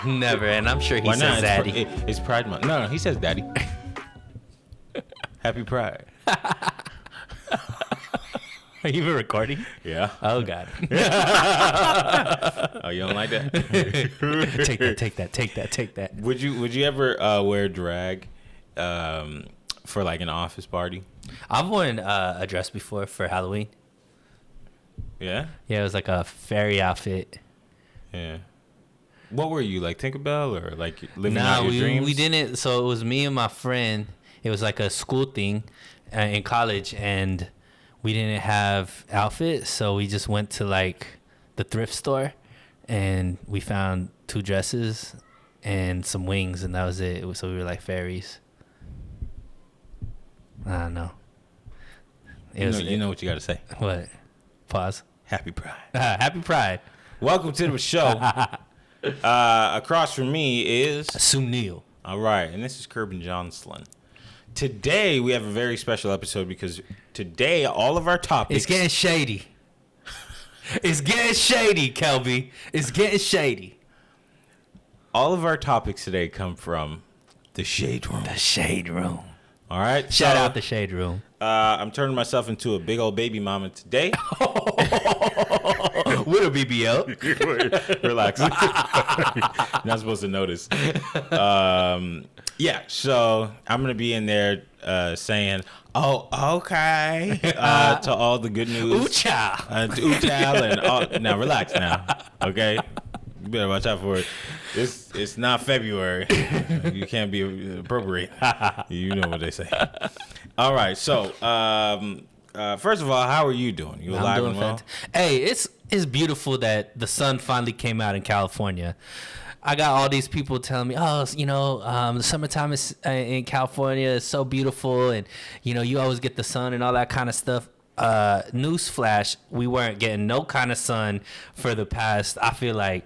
Never, and I'm sure he says daddy. It's Pride Month. No, he says daddy. Happy Pride. Are you even recording? Yeah. Oh, God. Oh, you don't like that? Take that. Would you ever wear drag for like an office party? I've worn a dress before for Halloween. Yeah? Yeah, it was like a fairy outfit. Yeah. What were you, like Tinkerbell or like living out your dreams? We didn't. So it was me and my friend. It was like a school thing in college, and we didn't have outfits, so we just went to like the thrift store, and we found 2 dresses and some wings, and that was it. So we were like fairies. I don't know. You know what you got to say. What? Pause. Happy Pride. Happy Pride. Welcome to the show. Across from me is Sunil. All right, and this is Kerbin Johnson. Today we have a very special episode because today all of our topics. It's getting shady. It's getting shady, Kelby. It's getting shady. All of our topics today come from the Shade Room. The Shade Room. All right. Shout out the Shade Room. I'm turning myself into a big old baby mama today. With a BBL. Relax. Not supposed to notice. Yeah, so I'm going to be in there saying, oh, okay, to all the good news. Ooh, child. Ooh, child. And all, now, relax now, okay? You better watch out for it. It's not February. You can't be appropriate. You know what they say. All right, so first of all, how are you doing? You alive and well? Hey, it's beautiful that the sun finally came out in California. I got all these people telling me, oh, the summertime is in California is so beautiful, and you always get the sun and all that kind of stuff. Newsflash: we weren't getting no kind of sun for the past, I feel like,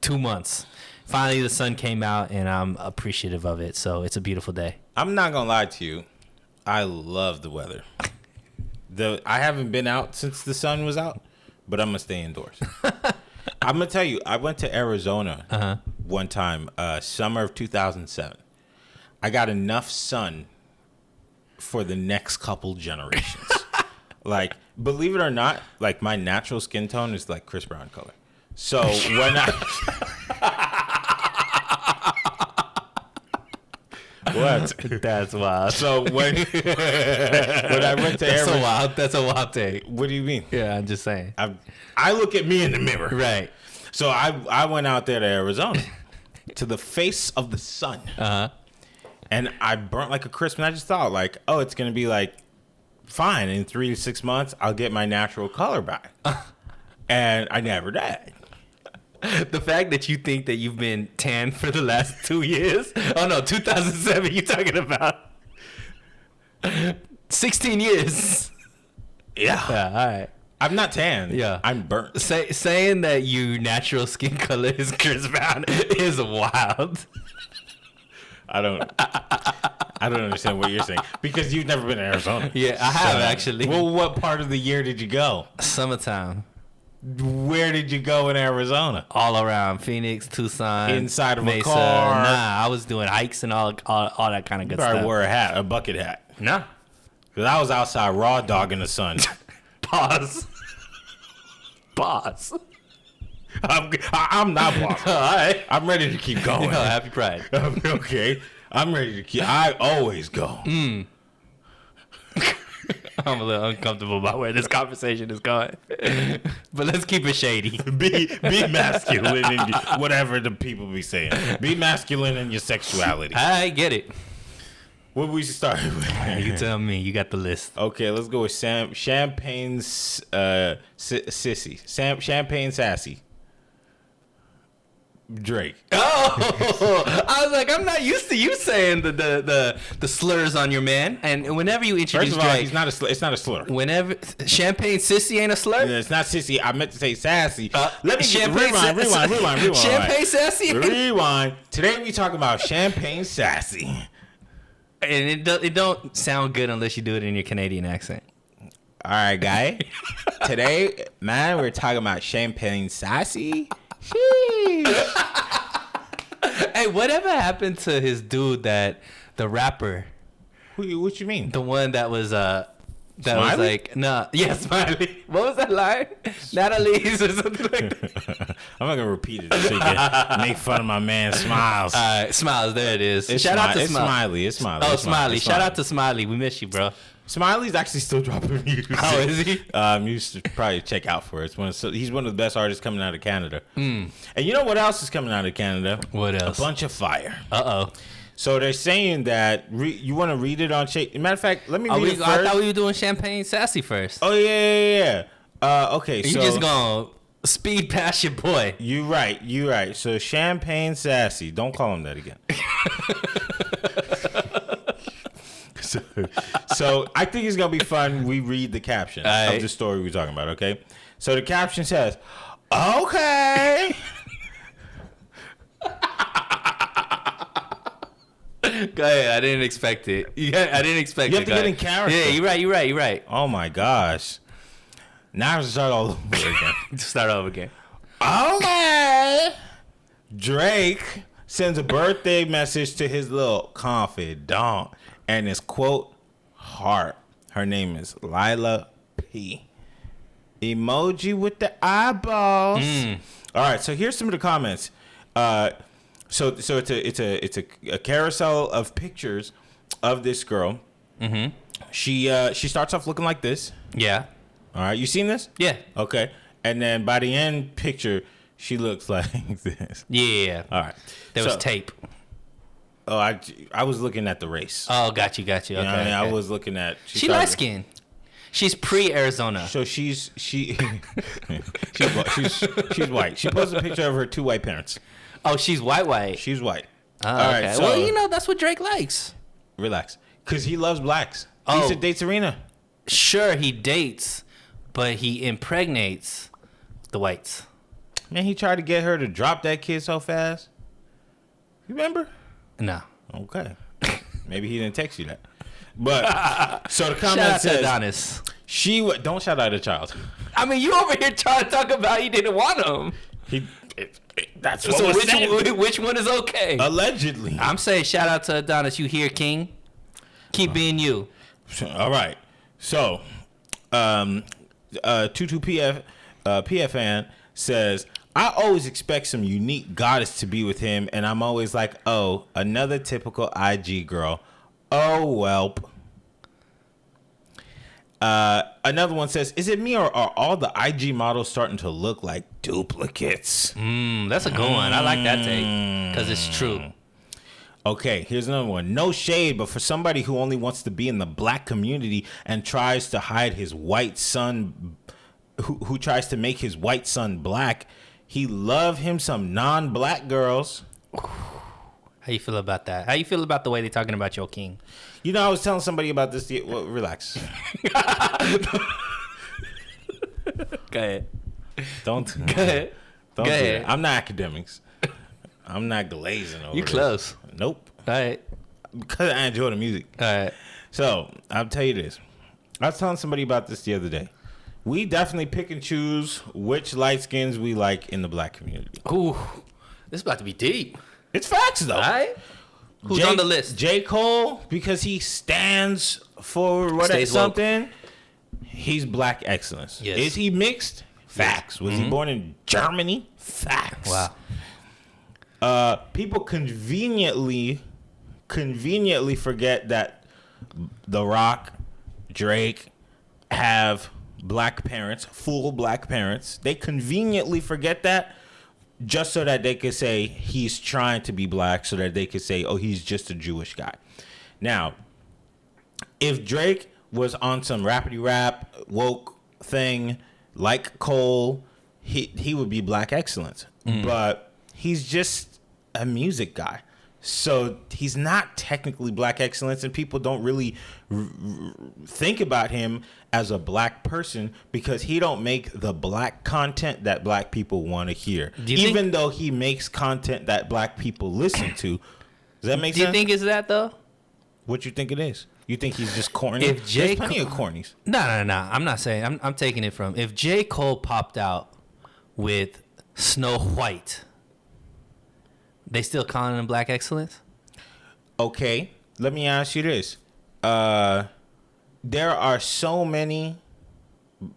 2 months. Finally, the sun came out, and I'm appreciative of it. So it's a beautiful day. I'm not gonna lie to you, I love the weather. I haven't been out since the sun was out, but I'm gonna stay indoors. I'm gonna tell you, I went to Arizona one time, summer of 2007. I got enough sun for the next couple generations. Like, believe it or not, like my natural skin tone is like Chris Brown color. So when What? That's wild. So when I went to Arizona, that's a wild take. What do you mean? Yeah, I'm just saying. I look at me in the mirror. Right. So I went out there to Arizona to the face of the sun. And I burnt like a crisp, and I just thought like, oh, it's gonna be like fine in 3 to 6 months. I'll get my natural color back. And I never did. The fact that you think that you've been tan for the last 2 years. Oh no, 2007 you're talking about. 16 years. Yeah. All right. I'm not tan. Yeah. I'm burnt. Saying that your natural skin color is Chris Brown is wild. I don't understand what you're saying because you've never been to Arizona. Yeah, I have actually. Well, what part of the year did you go? Summertime. Where did you go in Arizona? All around Phoenix, Tucson, inside of Mesa. a car. Nah, I was doing hikes and all that kind of good stuff. I wore a bucket hat. Nah, because I was outside raw dog in the sun. Pause. I'm not pausing. All right, I'm ready to keep going. Happy Pride. Okay, I'm ready to keep. I always go. I'm a little uncomfortable about where this conversation is going, but let's keep it shady. Be masculine in whatever the people be saying. Be masculine in your sexuality. I get it. What we should start with? You tell me. You got the list. Okay, let's go with Champagne Sissy. Champagne Sassy. Drake. Oh, I was like, I'm not used to you saying the slurs on your man. And whenever you introduce First of all, Drake, he's not a slur. It's not a slur. Whenever Champagne Sissy ain't a slur. Yeah, it's not sissy. I meant to say sassy. Let me rewind. Champagne Sassy. Rewind. Today we talk about Champagne Sassy. And it don't sound good unless you do it in your Canadian accent. All right, guy. Today, man, we're talking about Champagne Sassy. Hey, whatever happened to his dude the rapper? What you mean? The one that was Smiley? was like, nah, yeah, Smiley. What was that line? Natalie's or something like that. I'm not gonna repeat it. So you can make fun of my man Smiles. All right, Smiles, there it is. It's Shout out to It's Smiley. It's Smiley. Oh, It's Smiley. It's Shout out to Smiley. We miss you, bro. Smiley's actually still dropping music. Oh, is he? You should probably check out for it. He's one of the best artists coming out of Canada. And you know what else is coming out of Canada? What else? A bunch of fire. Uh-oh. So they're saying that you want to read it on Matter of fact, let me read it first. I thought we were doing Champagne Sassy first. Oh, yeah. Okay, You so just gonna speed past your boy. You right. So Champagne Sassy. Don't call him that again. So I think it's gonna be fun. We read the caption of the story we're talking about. Okay. So the caption says, "Okay." Go ahead. I didn't expect it. Yeah, I didn't expect it. You have to get in character. Yeah, you're right. Oh my gosh. Now I have to start all over again. Start over again. Okay. Drake sends a birthday message to his little confidant, and it's quote heart. Her name is Lila P. Emoji with the eyeballs. All right, so here's some of the comments. So it's a carousel of pictures of this girl. Mm-hmm. She starts off looking like this. Yeah. All right, you seen this? Yeah. Okay, and then by the end picture, she looks like this. Yeah. All right. There was tape. Oh, I was looking at the race. Oh, got you. Okay. You know what I mean? I was looking at. She light skinned. She's pre-Arizona. So she's white. She posted a picture of her two white parents. Oh, she's white. She's white. Oh, all okay. right. So, well, that's what Drake likes. Relax, because he loves blacks. Oh. He said date Serena. Sure, he dates, but he impregnates the whites. Man, he tried to get her to drop that kid so fast. You remember? No. Okay. Maybe he didn't text you that. But so the comment Shout out says to Adonis. Don't shout out a child. I mean, you over here trying to talk about you didn't want him. That's what So was said. which one is okay? Allegedly. I'm saying shout out to Adonis. You here, King? Keep being you. All right. So, 22PFN says, I always expect some unique goddess to be with him, and I'm always like, oh, another typical IG girl. Oh, welp. Another one says, is it me or are all the IG models starting to look like duplicates? That's a good one. I like that take because it's true. Okay, here's another one. No shade, but for somebody who only wants to be in the black community and tries to hide his white son, who tries to make his white son black, he love him some non-black girls. How you feel about that? How you feel about the way they're talking about your king? You know, I was telling somebody about this. Well, relax. Go ahead. Don't. Go ahead. Don't Go do ahead. that. I'm not academics. I'm not glazing over You this. close. Nope. All right. Because I enjoy the music. All right. So, I'll tell you this. I was telling somebody about this the other day. We definitely pick and choose which light skins we like in the black community. Ooh, this is about to be deep. It's facts, though. All right. Who's on the list? J. Cole, because he stands for something. He's black excellence. Yes. Is he mixed? Facts. Was he born in Germany? Facts. Wow. People conveniently forget that The Rock, Drake have black parents, full black parents. They conveniently forget that just so that they could say he's trying to be black, so that they could say, oh, he's just a Jewish guy. Now, if Drake was on some rappity rap woke thing like Cole, he would be black excellence. But he's just a music guy. So he's not technically black excellence, and people don't really think about him as a black person because he don't make the black content that black people want to hear. Even though he makes content that black people listen to. Does that make sense? Do you think it's that though? What you think it is? You think he's just corny? If There's plenty of cornies. No. I'm not saying. I'm taking it from if J. Cole popped out with Snow White. They still calling him black excellence? Okay, let me ask you this. There are so many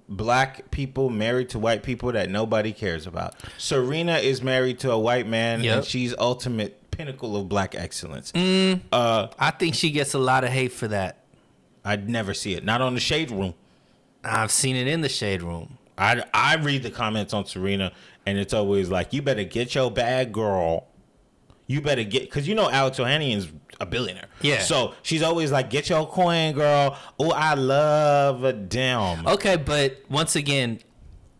black people married to white people that nobody cares about. Serena is married to a white man, and she's ultimate pinnacle of black excellence. I think she gets a lot of hate for that. I'd never see it. Not on the Shade Room. I've seen it in the Shade Room. I read the comments on Serena, and it's always like, you better get your bag, girl. You better get, because you know Alex Ohanian's a billionaire. Yeah. So she's always like, get your coin, girl. Oh, I love a damn. Okay, but once again,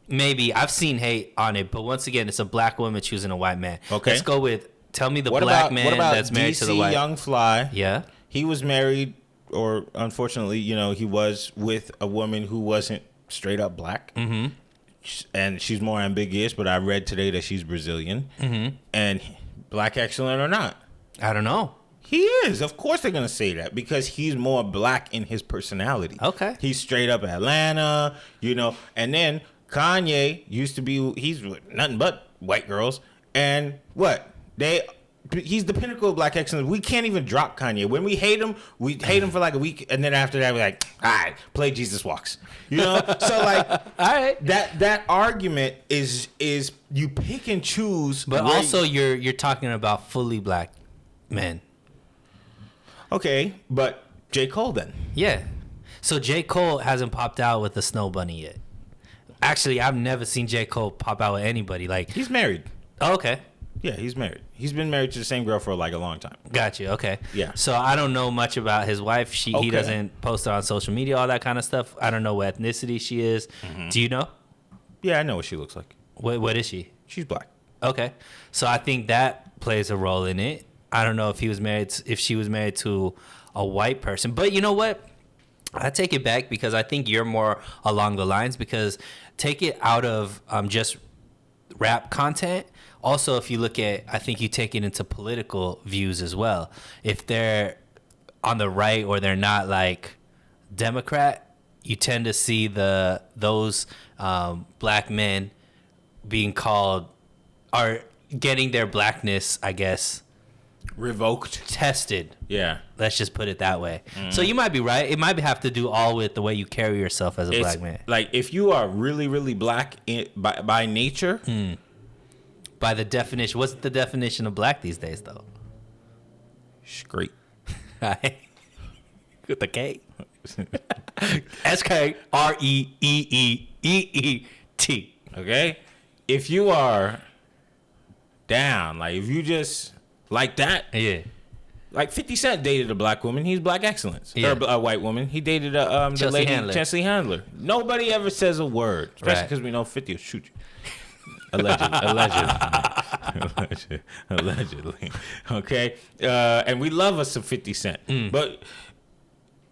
maybe I've seen hate on it, but once again, it's a black woman choosing a white man. Okay. Let's go with, tell me the What black about, man what about that's married DC to the white. Young Fly? Yeah. He was married, or unfortunately, he was with a woman who wasn't straight up black. Mm-hmm. And she's more ambiguous, but I read today that she's Brazilian. Mm-hmm. And black excellent or not? I don't know. He is. Of course they're going to say that because he's more black in his personality. Okay. He's straight up Atlanta, And then Kanye used to be, he's nothing but white girls. And what? He's the pinnacle of black excellence. We can't even drop Kanye. When we hate him for like a week. And then after that, we're like, all right, play Jesus Walks. So like, All right. That argument is you pick and choose. But also you're talking about fully black men. Okay, but J. Cole then. Yeah. So J. Cole hasn't popped out with the Snow Bunny yet. Actually, I've never seen J. Cole pop out with anybody. Like, he's married. Oh, okay. Yeah, he's married. He's been married to the same girl for like a long time. Gotcha. Okay. Yeah. So I don't know much about his wife. He Okay. doesn't post her on social media, all that kind of stuff. I don't know what ethnicity she is. Mm-hmm. Do you know? Yeah, I know what she looks like. What is she? She's black. Okay. So I think that plays a role in it. I don't know if she was married to a white person. But you know what? I take it back because I think you're more along the lines, because take it out of just rap content. Also, if you look at, I think you take it into political views as well. If they're on the right or they're not like Democrat, you tend to see those black men being called, are getting their blackness, I guess, revoked, tested. Yeah. Let's just put it that way. So you might be right. It might have to do all with the way you carry yourself as a black man. Like if you are really, really black by nature. By the definition. What's the definition of black these days, though? Straight. With the K. SKREEEEET. Okay? If you are down, like if you just like that. Yeah. Like 50 Cent dated a black woman. He's black excellence. Yeah. Or a white woman. He dated the lady, Chelsea Handler. Nobody ever says a word. Especially because we know 50 will shoot you. Allegedly. Okay? And we love us some 50 Cent. But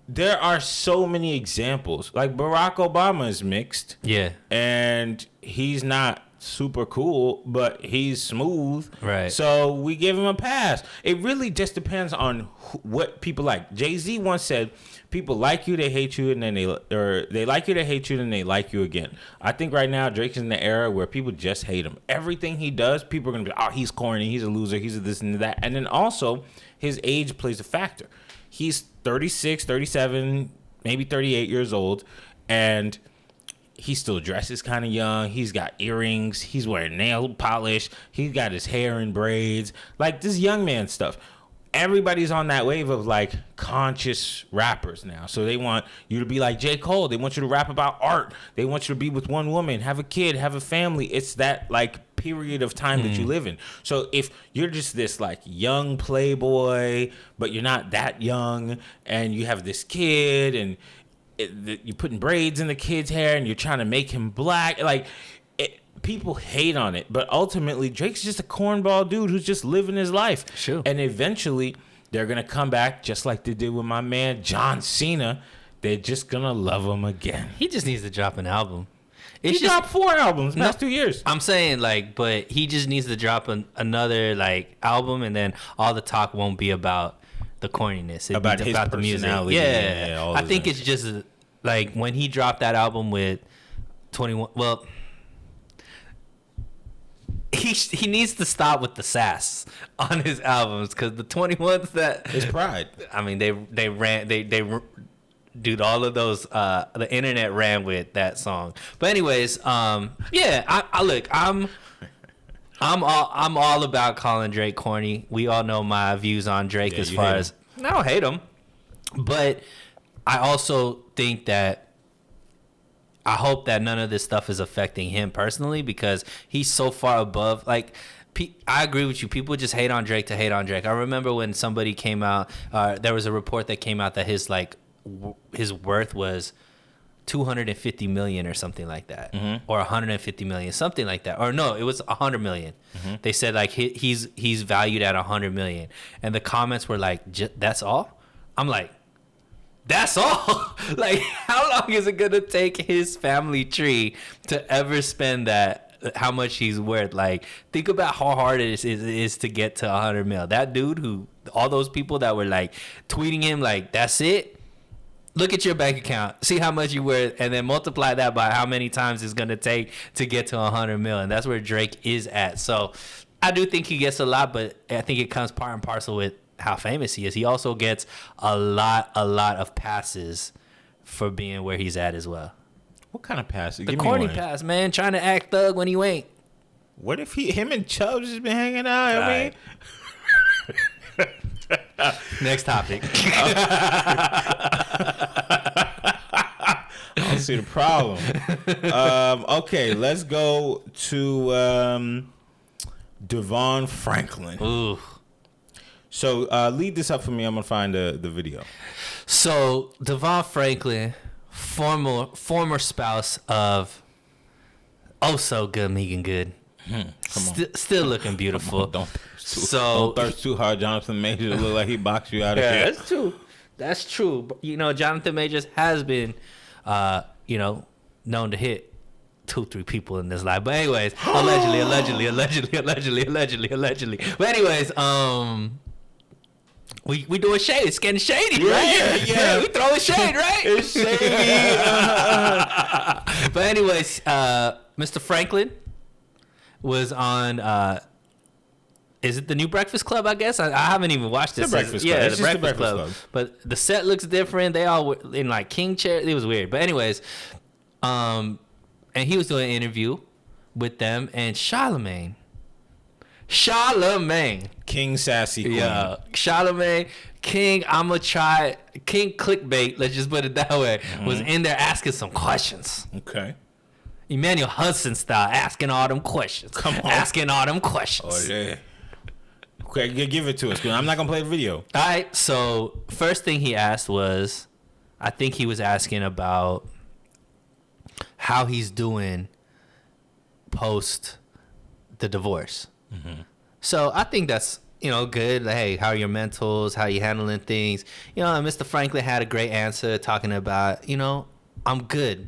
there are so many examples. Like Barack Obama is mixed. Yeah. And he's not super cool, but he's smooth. Right. So we give him a pass. It really just depends on what people like. Jay-Z once said, people like you, they hate you, and then they like you, they hate you, and they like you again. I think right now Drake is in the era where people just hate him. Everything he does, people are going to be, oh, he's corny, he's a loser, he's a this and that. And then also, his age plays a factor. He's 36, 37, maybe 38 years old, and he still dresses kind of young. He's got earrings. He's wearing nail polish. He's got his hair in braids. Like this young man stuff. Everybody's on that wave of like conscious rappers now. So they want you to be like J. Cole. They want you to rap about art. They want you to be with one woman, have a kid, have a family. It's that like period of time that you live in. So if you're just this like young playboy, but you're not that young, and you have this kid and you're putting braids in the kid's hair and you're trying to make him black. Like, people hate on it. But ultimately, Drake's just a cornball dude who's just living his life. Sure. And eventually, they're going to come back just like they did with my man John Cena. They're just going to love him again. He just needs to drop an album. He dropped 4 albums in the last 2 years. I'm saying, like, but he just needs to drop another, like, album, and then all the talk won't be about the corniness. It'd about be his about the music. personality. Yeah. I think it's just, like, when he dropped that album with 21, well, he needs to stop with the sass on his albums because the 21s that His pride. I mean dude, all of those the internet ran with that song. But anyways, yeah, I look, I'm all about calling Drake corny. We all know my views on Drake as far as I don't hate him, but I also think that I hope that none of this stuff is affecting him personally because he's so far above. Like, I agree with you. People just hate on Drake to hate on Drake. I remember when somebody came out, there was a report that came out that his worth was 250 million or something like that, or 150 million, something like that. Or no, it was 100 million. They said like he's valued at 100 million, and the comments were like, "That's all." I'm like, that's all. Like, how long is it gonna take his family tree to ever spend that? How much he's worth? Like, think about how hard it is to get to 100 mil. That dude who, all those people that were like tweeting him like, "That's it." Look at your bank account, see how much you worth, and then multiply that by how many times it's gonna take to get to 100 mil, and that's where Drake is at. So, I do think he gets a lot, but I think it comes part and parcel with how famous he is. He also gets a lot of passes for being where he's at as well. What kind of pass? The corny pass, man, trying to act thug when you ain't. What if him and Chubbs just been hanging out? I mean. Next topic. I don't see the problem. Okay, let's go to Devon Franklin. Ooh. So lead this up for me. I'm gonna find the video. So Devon Franklin, former spouse of so good Megan Good, still looking beautiful. Don't thirst too hard. Jonathan Majors look like he boxed you out of here. That's true. That's true. You know, Jonathan Majors has been, known to hit 2-3 people in this life. But anyways, allegedly. But anyways, we doing shade. It's getting shady, right? Yeah. We throwing shade, right? It's shady. But anyways, Mr. Franklin was on. Is it the new Breakfast Club? I guess I haven't even watched this. The Breakfast Club. Yeah, It's the just Breakfast Club. But the set looks different. They all were in like king chairs. It was weird. But anyways, and he was doing an interview with them, and Charlemagne, King Sassy Queen. yeah, Charlemagne, King. I'ma try King clickbait. Let's just put it that way. Was in there asking some questions. Okay. Emmanuel Hudson style, asking all them questions. Come on. Asking all them questions. Oh yeah. Okay, give it to us. I'm not gonna play the video. All right. So first thing he asked was, I think he was asking about how he's doing post the divorce. So I think that's good. Like, hey, how are your mentals? How are you handling things? Mr. Franklin had a great answer talking about I'm good.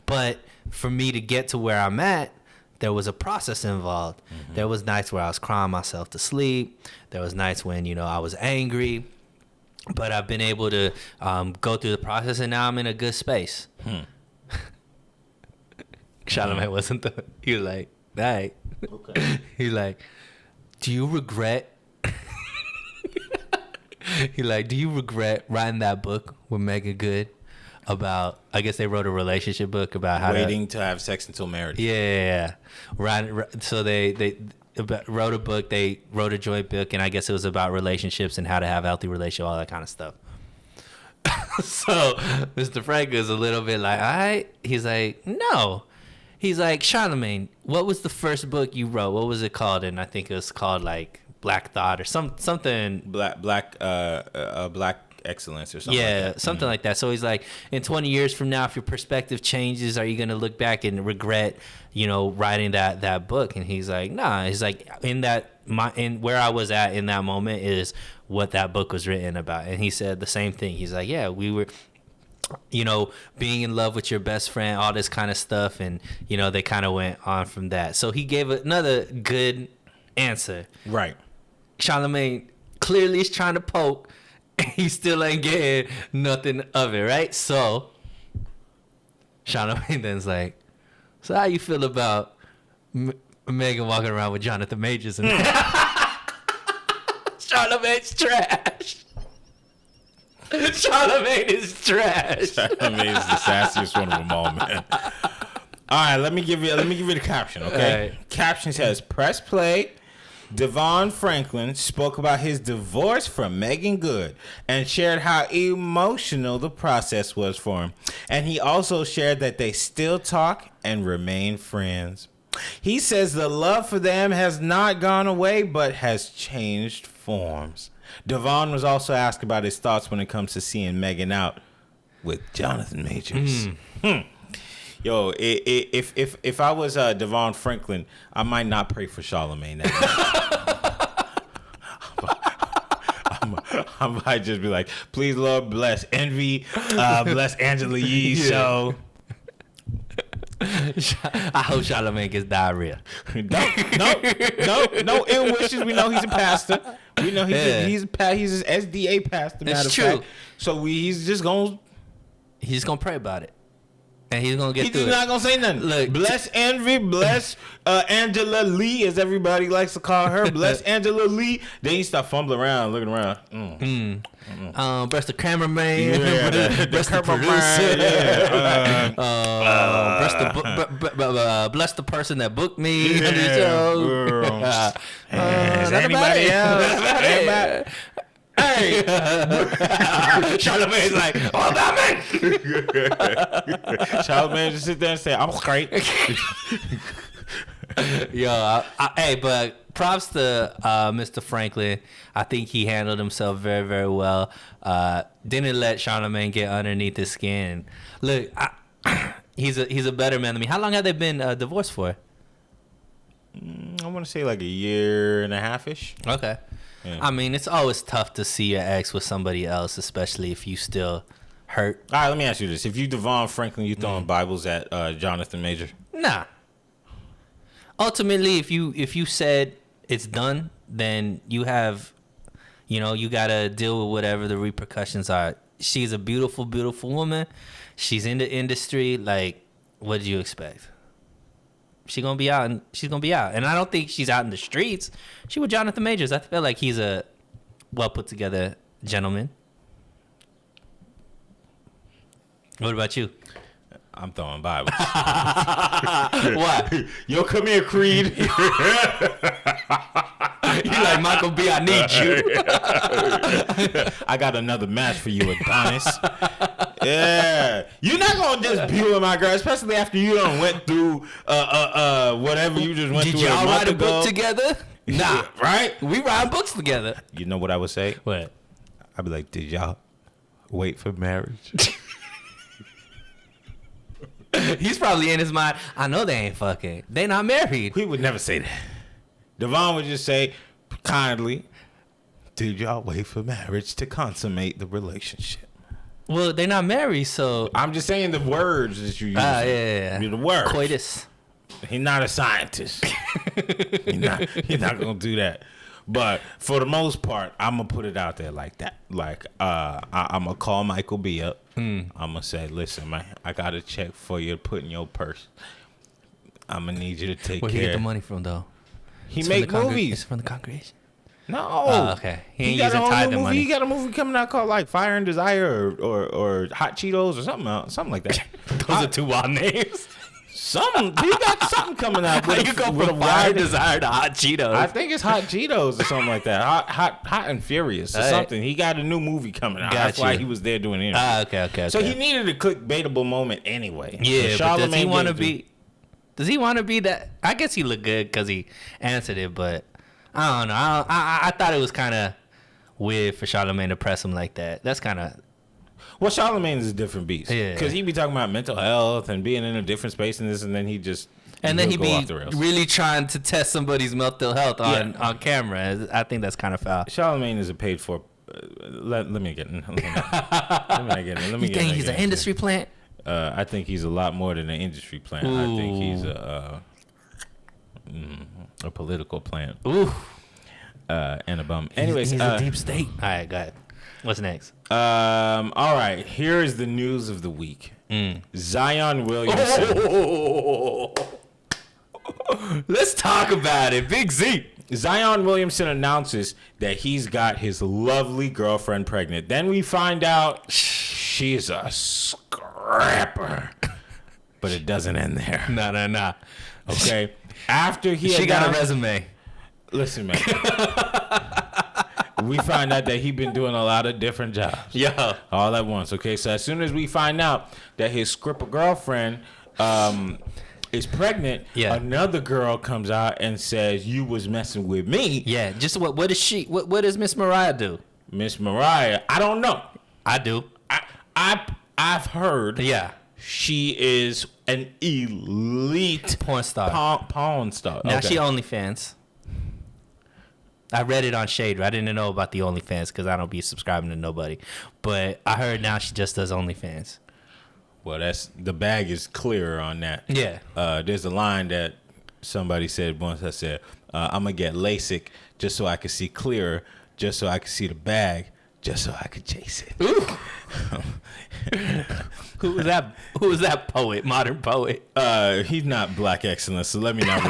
But for me to get to where I'm at, there was a process involved. There was nights where I was crying myself to sleep. There was nights when, I was angry. But I've been able to go through the process, and now I'm in a good space. Charlemagne wasn't the... He was like, all right. Okay. He's like, do you regret... He like, do you regret writing that book with Megan Good? About, I guess they wrote a relationship book about how waiting to have sex until marriage. Yeah. Right. So they wrote a book. They wrote a joint book, and I guess it was about relationships and how to have healthy relationships, all that kind of stuff. So Mr. Frank is a little bit like, all right. He's like, no. He's like, Charlemagne, what was the first book you wrote? What was it called? And I think it was called like Black Thought or something. Black excellence or something. Yeah, like that. something like that. So he's like, in 20 years from now, if your perspective changes, are you going to look back and regret, writing that book? And he's like, nah. He's like, in where I was at in that moment is what that book was written about. And he said the same thing. He's like, yeah, we were, being in love with your best friend, all this kind of stuff. And, they kind of went on from that. So he gave another good answer. Right. Charlemagne clearly is trying to poke. He still ain't getting nothing of it, right? So Charlemagne then's like, so how you feel about Megan walking around with Jonathan Majors and Charlamagne's trash. Charlamagne is trash. Charlamagne is the sassiest one of them all, man. All right, let me give you the caption, okay? Right. Caption says, press play. Devon Franklin spoke about his divorce from Megan Good and shared how emotional the process was for him. And he also shared that they still talk and remain friends. He says the love for them has not gone away, but has changed forms. Devon was also asked about his thoughts when it comes to seeing Megan out with Jonathan Majors. Yo, if I was Devon Franklin, I might not pray for Charlamagne that night. I might just be like, please, Lord, bless Envy, bless Angela Yee's show. I hope Charlamagne gets diarrhea. No ill wishes. We know he's a pastor. We know he's an SDA pastor. That's true. Fact. So he's just gonna pray about it. And he's gonna get through it. He's not gonna say nothing. Look, bless Envy, bless Angela Lee, as everybody likes to call her. Bless Angela Lee. Then you start fumbling around, looking around. Bless the cameraman. Yeah, bless the producer. Bless the person that booked me on the show. Is anybody else? Hey, Charlamagne's like, all about me. Charlamagne just sit there and say, I'm straight. Yo, hey, but props to Mr. Franklin. I think he handled himself very, very well. Didn't let Charlamagne get underneath his skin. Look, he's a better man than me. How long have they been divorced for? I want to say like a year and a half-ish. Okay. Yeah. I mean, it's always tough to see your ex with somebody else, especially if you still hurt. All right, let me ask you this. If you Devon Franklin, you throwing Bibles at Jonathan Major? Nah. Ultimately, if you said it's done, then you have, you got to deal with whatever the repercussions are. She's a beautiful, beautiful woman. She's in the industry. Like, what did you expect? She's gonna be out, and I don't think she's out in the streets. She with Jonathan Majors. I feel like he's a well put together gentleman. What about you? I'm throwing Bibles. What? Yo, come here, Creed. You like Michael B? I need you. I got another match for you, Adonis. Yeah, you're not gonna just be with my girl, especially after you done went through whatever you just went through. Did y'all write a ago. book together? Nah, right? We write books together. You know what I would say? What? I'd be like, did y'all wait for marriage? He's probably in his mind, I know they ain't fucking. They not married. We would never say that. Devon would just say, kindly, did y'all wait for marriage to consummate the relationship? Well, they're not married, so. I'm just saying the words that you use. Yeah. The words. Coitus. He's not a scientist. He's not gonna do that. But for the most part, I'm gonna put it out there like that. Like, I'm gonna call Michael B up. I'm gonna say, listen, man, I got a check for you to put in your purse. I'm gonna need you to take Where care. he get the money from, though? He make movies. It's from the congregation. No. Oh, okay. He ain't using tithing money. He got a movie coming out called like Fire and Desire or Hot Cheetos or something like that. Those are two wild names. He got something coming out. How you go from Fire and Desire to Hot Cheetos? I think it's Hot Cheetos or something like that. Hot and Furious or something. He got a new movie coming out. That's why he was there doing it. Okay. So he needed a clickbaitable moment anyway. Yeah, but does he want to be? Does he want to be that? I guess he looked good because he answered it, but I don't know. I thought it was kind of weird for Charlamagne to press him like that. That's kind of. Well, Charlamagne is a different beast. Yeah. Because he be talking about mental health and being in a different space and this, and then he just. And then he go be off the rails. really trying to test somebody's mental health on camera. I think that's kind of foul. Charlamagne is a paid for. Let me get in. Let me get in. You think he's an industry plant? I think he's a lot more than an industry plant. I think he's a political plant. Ooh. And a bum. Anyways, he's a deep state. All right, go ahead. What's next? All right. Here is the news of the week. Zion Williamson. Let's talk about it. Big Z. Zion Williamson announces that he's got his lovely girlfriend pregnant. Then we find out she's a scrapper. But it doesn't end there. Nah. Okay? After she got a resume. Listen, man. We find out that he's been doing a lot of different jobs. Yeah. All at once. Okay? So as soon as we find out that his scrapper girlfriend is pregnant, another girl comes out and says, you was messing with me. Yeah, just what does she what does Miss Mariah do? Miss Mariah, I don't know. I do. I've heard she is an elite porn star. Porn star. Now she OnlyFans. I read it on Shade. I didn't know about the OnlyFans because I don't be subscribing to nobody. But I heard now she just does OnlyFans. Well, the bag is clearer on that. Yeah. There's a line that somebody said once. I said, I'm going to get LASIK just so I can see clearer, just so I can see the bag, just so I can chase it. Ooh. Who was that poet, modern poet? He's not Black Excellence, so let me not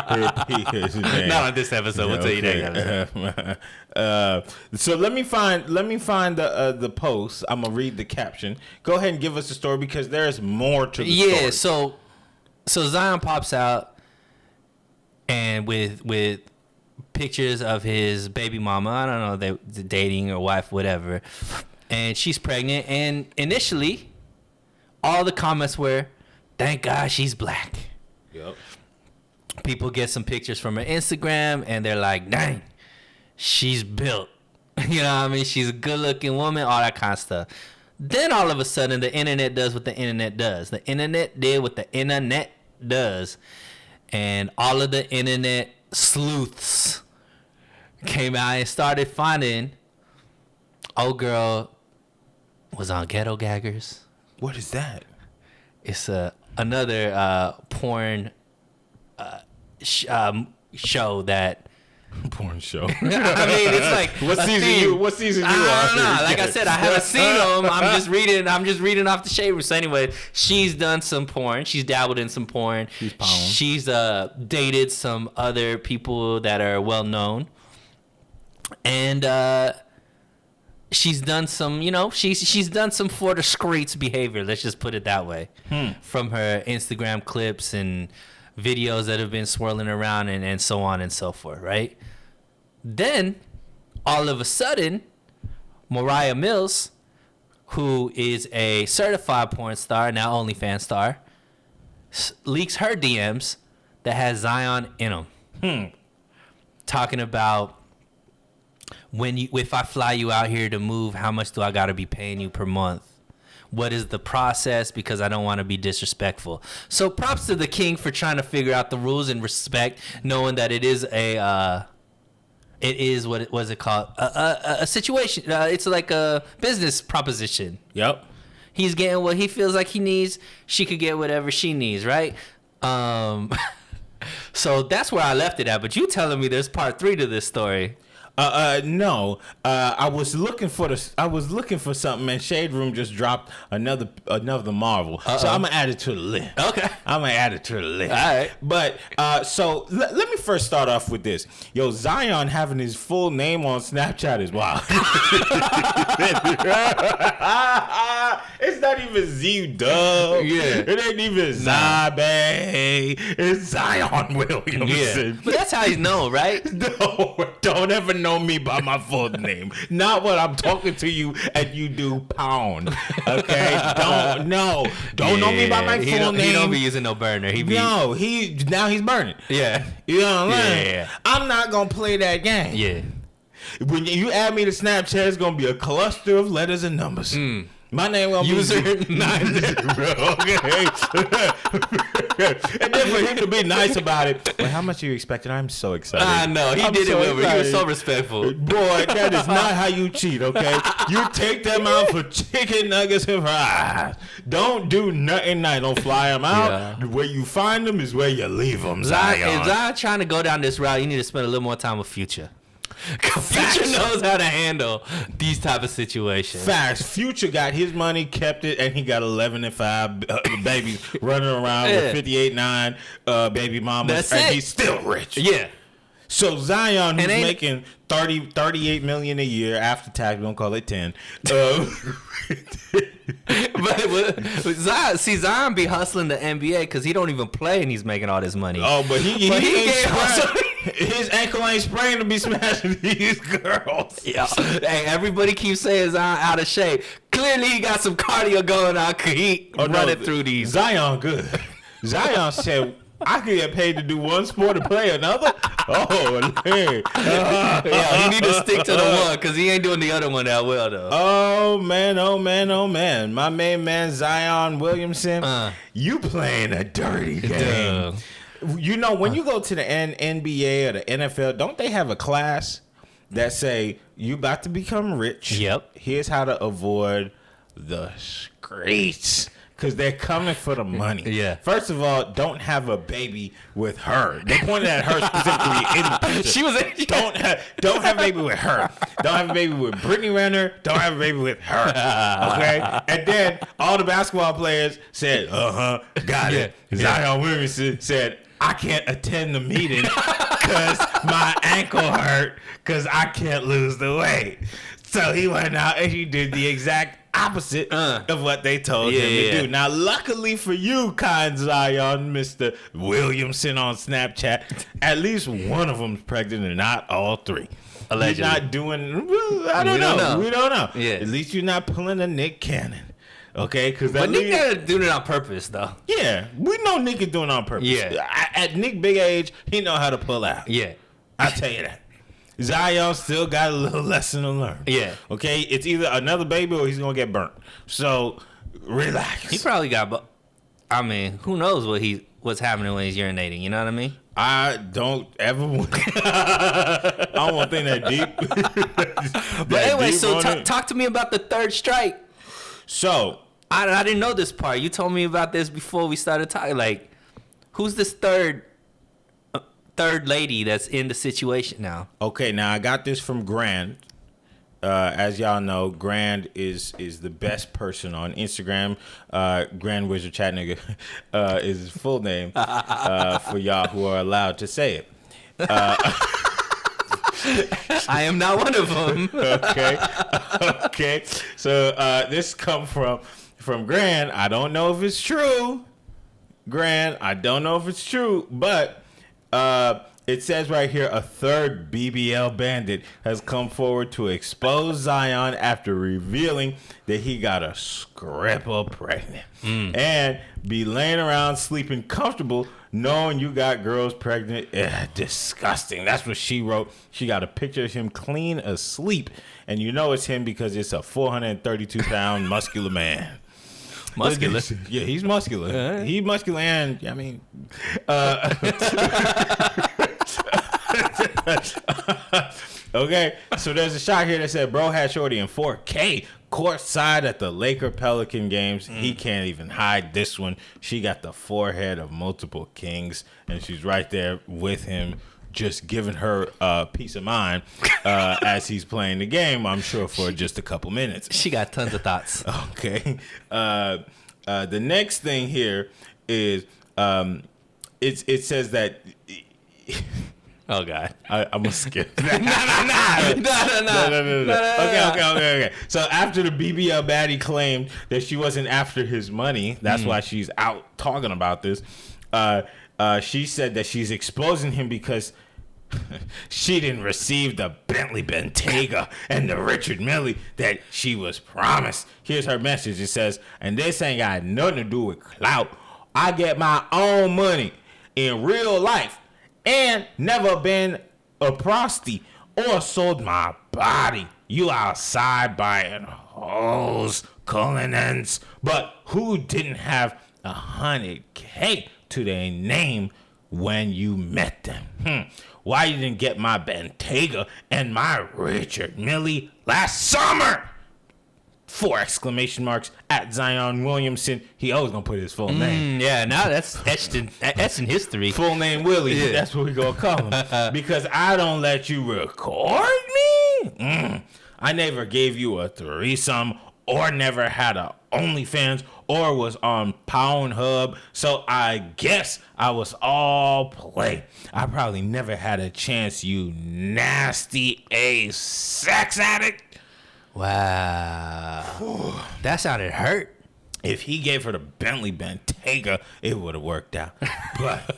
repeat his name. Not on this episode. We'll tell you that. So let me find the post. I'm gonna read the caption. Go ahead and give us the story because there's more to the story. Yeah. So Zion pops out and with pictures of his baby mama. I don't know, they're dating or wife, whatever. And she's pregnant. And initially, all the comments were, "Thank God she's black." Yep. People get some pictures from her Instagram, and they're like, "Dang, she's built." You know what I mean? She's a good-looking woman, all that kind of stuff. Then all of a sudden, the internet does what the internet does. The internet did what the internet does. And all of the internet sleuths came out and started finding old girl was on Ghetto Gaggers. What is that? It's another porn show that. Porn show. I mean, it's like what season you I on? don't know. Like I said, I haven't seen them. I'm just reading off the shade room. So anyway, she's done some porn. She's dabbled in some porn. She's dated some other people that are well known, and she's done some. You know, she's done some for the streets behavior. Let's just put it that way. From her Instagram clips and videos that have been swirling around and so on and so forth, right? Then, all of a sudden, Mariah Mills, who is a certified porn star, now OnlyFans star, leaks her DMs that has Zion in them. Talking about, if I fly you out here to move, how much do I got to be paying you per month? What is the process? Because I don't want to be disrespectful. So props to the king for trying to figure out the rules and respect, knowing that it is what was it called? A situation. It's like a business proposition. Yep. He's getting what he feels like he needs. She could get whatever she needs, right? So that's where I left it at. But you telling me there's part 3 to this story? No. I was looking for something, and Shade Room just dropped another Marvel. So I'm gonna add it to the list. Okay. I'm gonna add it to the list. All right. But so let me first start off with this. Yo, Zion having his full name on Snapchat is wild. It's not even Z-Dub. Yeah. It ain't even Zabe. It's Zion Williamson. Yeah. But that's how he's known, right? No, don't ever know me by my full name. Not when I'm talking to you and you do pound. Okay? Don't know me by my full name. He don't be using no burner. Now he's burning. Yeah. You know what I'm saying? Yeah. I'm not gonna play that game. Yeah. When you add me to Snapchat, it's gonna be a cluster of letters and numbers. My name gonna User be 90. Okay. And then for him to be nice about it. Well, how much are you expecting? I'm so excited. I know. He did it with me. He was so respectful. Boy, that is not how you cheat, okay? You take them out for chicken nuggets and fries. Don't do nothing nice. Don't fly them out. Yeah. Where you find them is where you leave them, Zion. If Zion trying to go down this route, you need to spend a little more time with Future. Future knows how to handle these type of situations. Facts. Future got his money, kept it, and he got 11 and 5 babies running around with 58.9 baby mamas, That's and it. he's still rich. Yeah. So Zion, who's making 38 million a year after tax, we don't call it 10. But Zion be hustling the NBA because he don't even play and he's making all this money. Oh, but he ain't his ankle ain't sprained to be smashing these girls. Yeah. Hey, everybody keeps saying Zion out of shape. Clearly he got some cardio going on because he running through these. Zion good. Zion said, I could get paid to do one sport and play another. Oh, hey. Yeah, he need to stick to the one because he ain't doing the other one that well though. Oh man, oh man, oh man. My main man Zion Williamson, you playing a dirty game. You know, when you go to the NBA or the NFL, don't they have a class that say you about to become rich? Yep. Here's how to avoid the streets. Because they're coming for the money. Yeah. First of all, don't have a baby with her. They pointed at her specifically in the picture. She was don't have a baby with her. Don't have a baby with Brittany Renner. Don't have a baby with her. Okay? And then all the basketball players said, got it. Zion Williamson said, I can't attend the meeting because my ankle hurt because I can't lose the weight. So he went out and he did the exact opposite of what they told him to do. Now, luckily for you, kind Zion, Mr. Williamson on Snapchat, at least one of them's pregnant and not all three. Allegedly. You're not doing, I don't know. We don't know. Yeah. At least you're not pulling a Nick Cannon. Okay? But Nick Cannon doing it on purpose, though. Yeah. We know Nick is doing it on purpose. Yeah. At Nick big age, he know how to pull out. Yeah. I'll tell you that. Zion still got a little lesson to learn. Yeah. Okay? It's either another baby or he's going to get burnt. So, relax. He probably got, I mean, who knows what's happening when he's urinating, you know what I mean? I don't ever want I don't want to think that deep. But anyway, so talk to me about the third strike. So, I didn't know this part. You told me about this before we started talking. Like, who's this third lady that's in the situation now? Okay, now I got this from Grand. As y'all know, Grand is the best person on Instagram. Grand Wizard Chat Nigga is his full name for y'all who are allowed to say it. I am not one of them. Okay. So this come from Grand. I don't know if it's true. Grand, I don't know if it's true, but it says right here, a third BBL bandit has come forward to expose Zion after revealing that he got a stripper pregnant and be laying around sleeping comfortable knowing you got girls pregnant. Disgusting. That's what she wrote. She got a picture of him clean asleep, and you know it's him because it's a 432-pound muscular man. Muscular? Yeah, he's muscular. He's muscular and, I mean... Okay, so there's a shot here that said bro had shorty in 4K courtside at the Laker Pelican games. He can't even hide this one. She got the forehead of multiple kings, and she's right there with him, just giving her peace of mind as he's playing the game, I'm sure, for just a couple minutes. She got tons of thoughts. Okay. The next thing here is it says that... Oh, God. I'm going to skip No. Okay. So after the BBL baddie claimed that she wasn't after his money, that's why she's out talking about this, she said that she's exposing him because she didn't receive the Bentley Bentayga and the Richard Mille that she was promised. Here's her message. It says, and this ain't got nothing to do with clout. I get my own money in real life. And never been a prosty or sold my body. You outside buying hoes, Cullinans, but who didn't have 100K to their name when you met them? Why you didn't get my Bentayga and my Richard Mille last summer? 4 exclamation marks at Zion Williamson. He always gonna put his full name. Yeah, now that's etched in history. Full name Willie. Yeah. That's what we gonna call him. Because I don't let you record me. I never gave you a threesome or never had a OnlyFans or was on Pornhub. So I guess I was all play. I probably never had a chance, you nasty sex addict. Wow. That sounded hurt. If he gave her the Bentley Bentayga, it would have worked out. But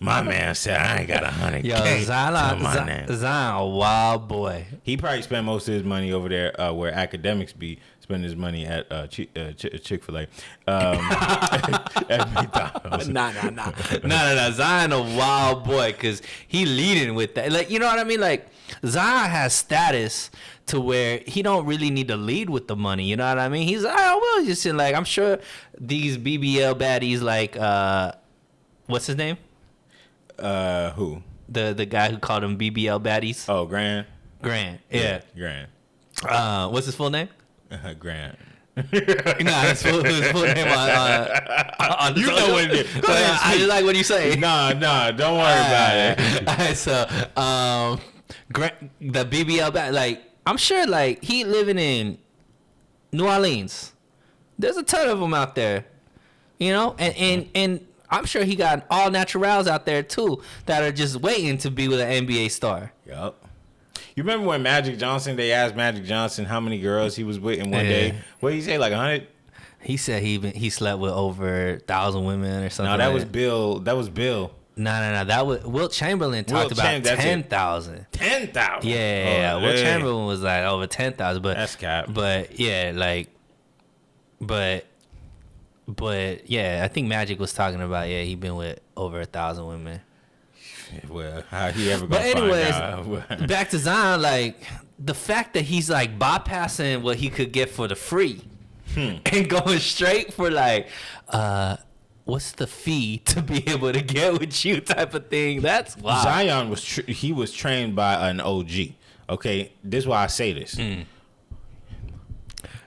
my man said, I ain't got $100K. Yo, Zion, a wild boy. He probably spent most of his money over there where academics be spending his money at Chick-fil-A. At McDonald's. Nah. Zion a wild boy because he leading with that. Like, you know what I mean? Like, Zion has status to where he don't really need to lead with the money. You know what I mean? He's like, oh, well, just like, I'm sure these BBL baddies like, what's his name? Who? The guy who called him BBL baddies. Oh, Grant. Yeah. Grant. What's his full name? Grant. His full name on you know what it is. Go ahead, I just like what you say. Nah, don't worry about it. All right, so the BBL like I'm sure like he living in New Orleans. There's a ton of them out there, you know, and I'm sure he got all naturals out there too that are just waiting to be with an NBA star. Yup. You remember when Magic Johnson, they asked Magic Johnson how many girls he was with in one day? What did he say, like 100? He said he slept with over 1,000 women or something. No, that was Bill. No. That was Wilt Chamberlain talked about 10,000. 10,000. Yeah. Oh, Wilt Chamberlain was like over 10,000, but that's cap. But yeah, like, but yeah, I think Magic was talking about he been with over 1,000 women. Well, how he ever gonna find out? Back to Zion, like the fact that he's like bypassing what he could get for the free and going straight for like, what's the fee to be able to get with you type of thing. That's wild. Zion was trained by an OG. Okay, this is why I say this.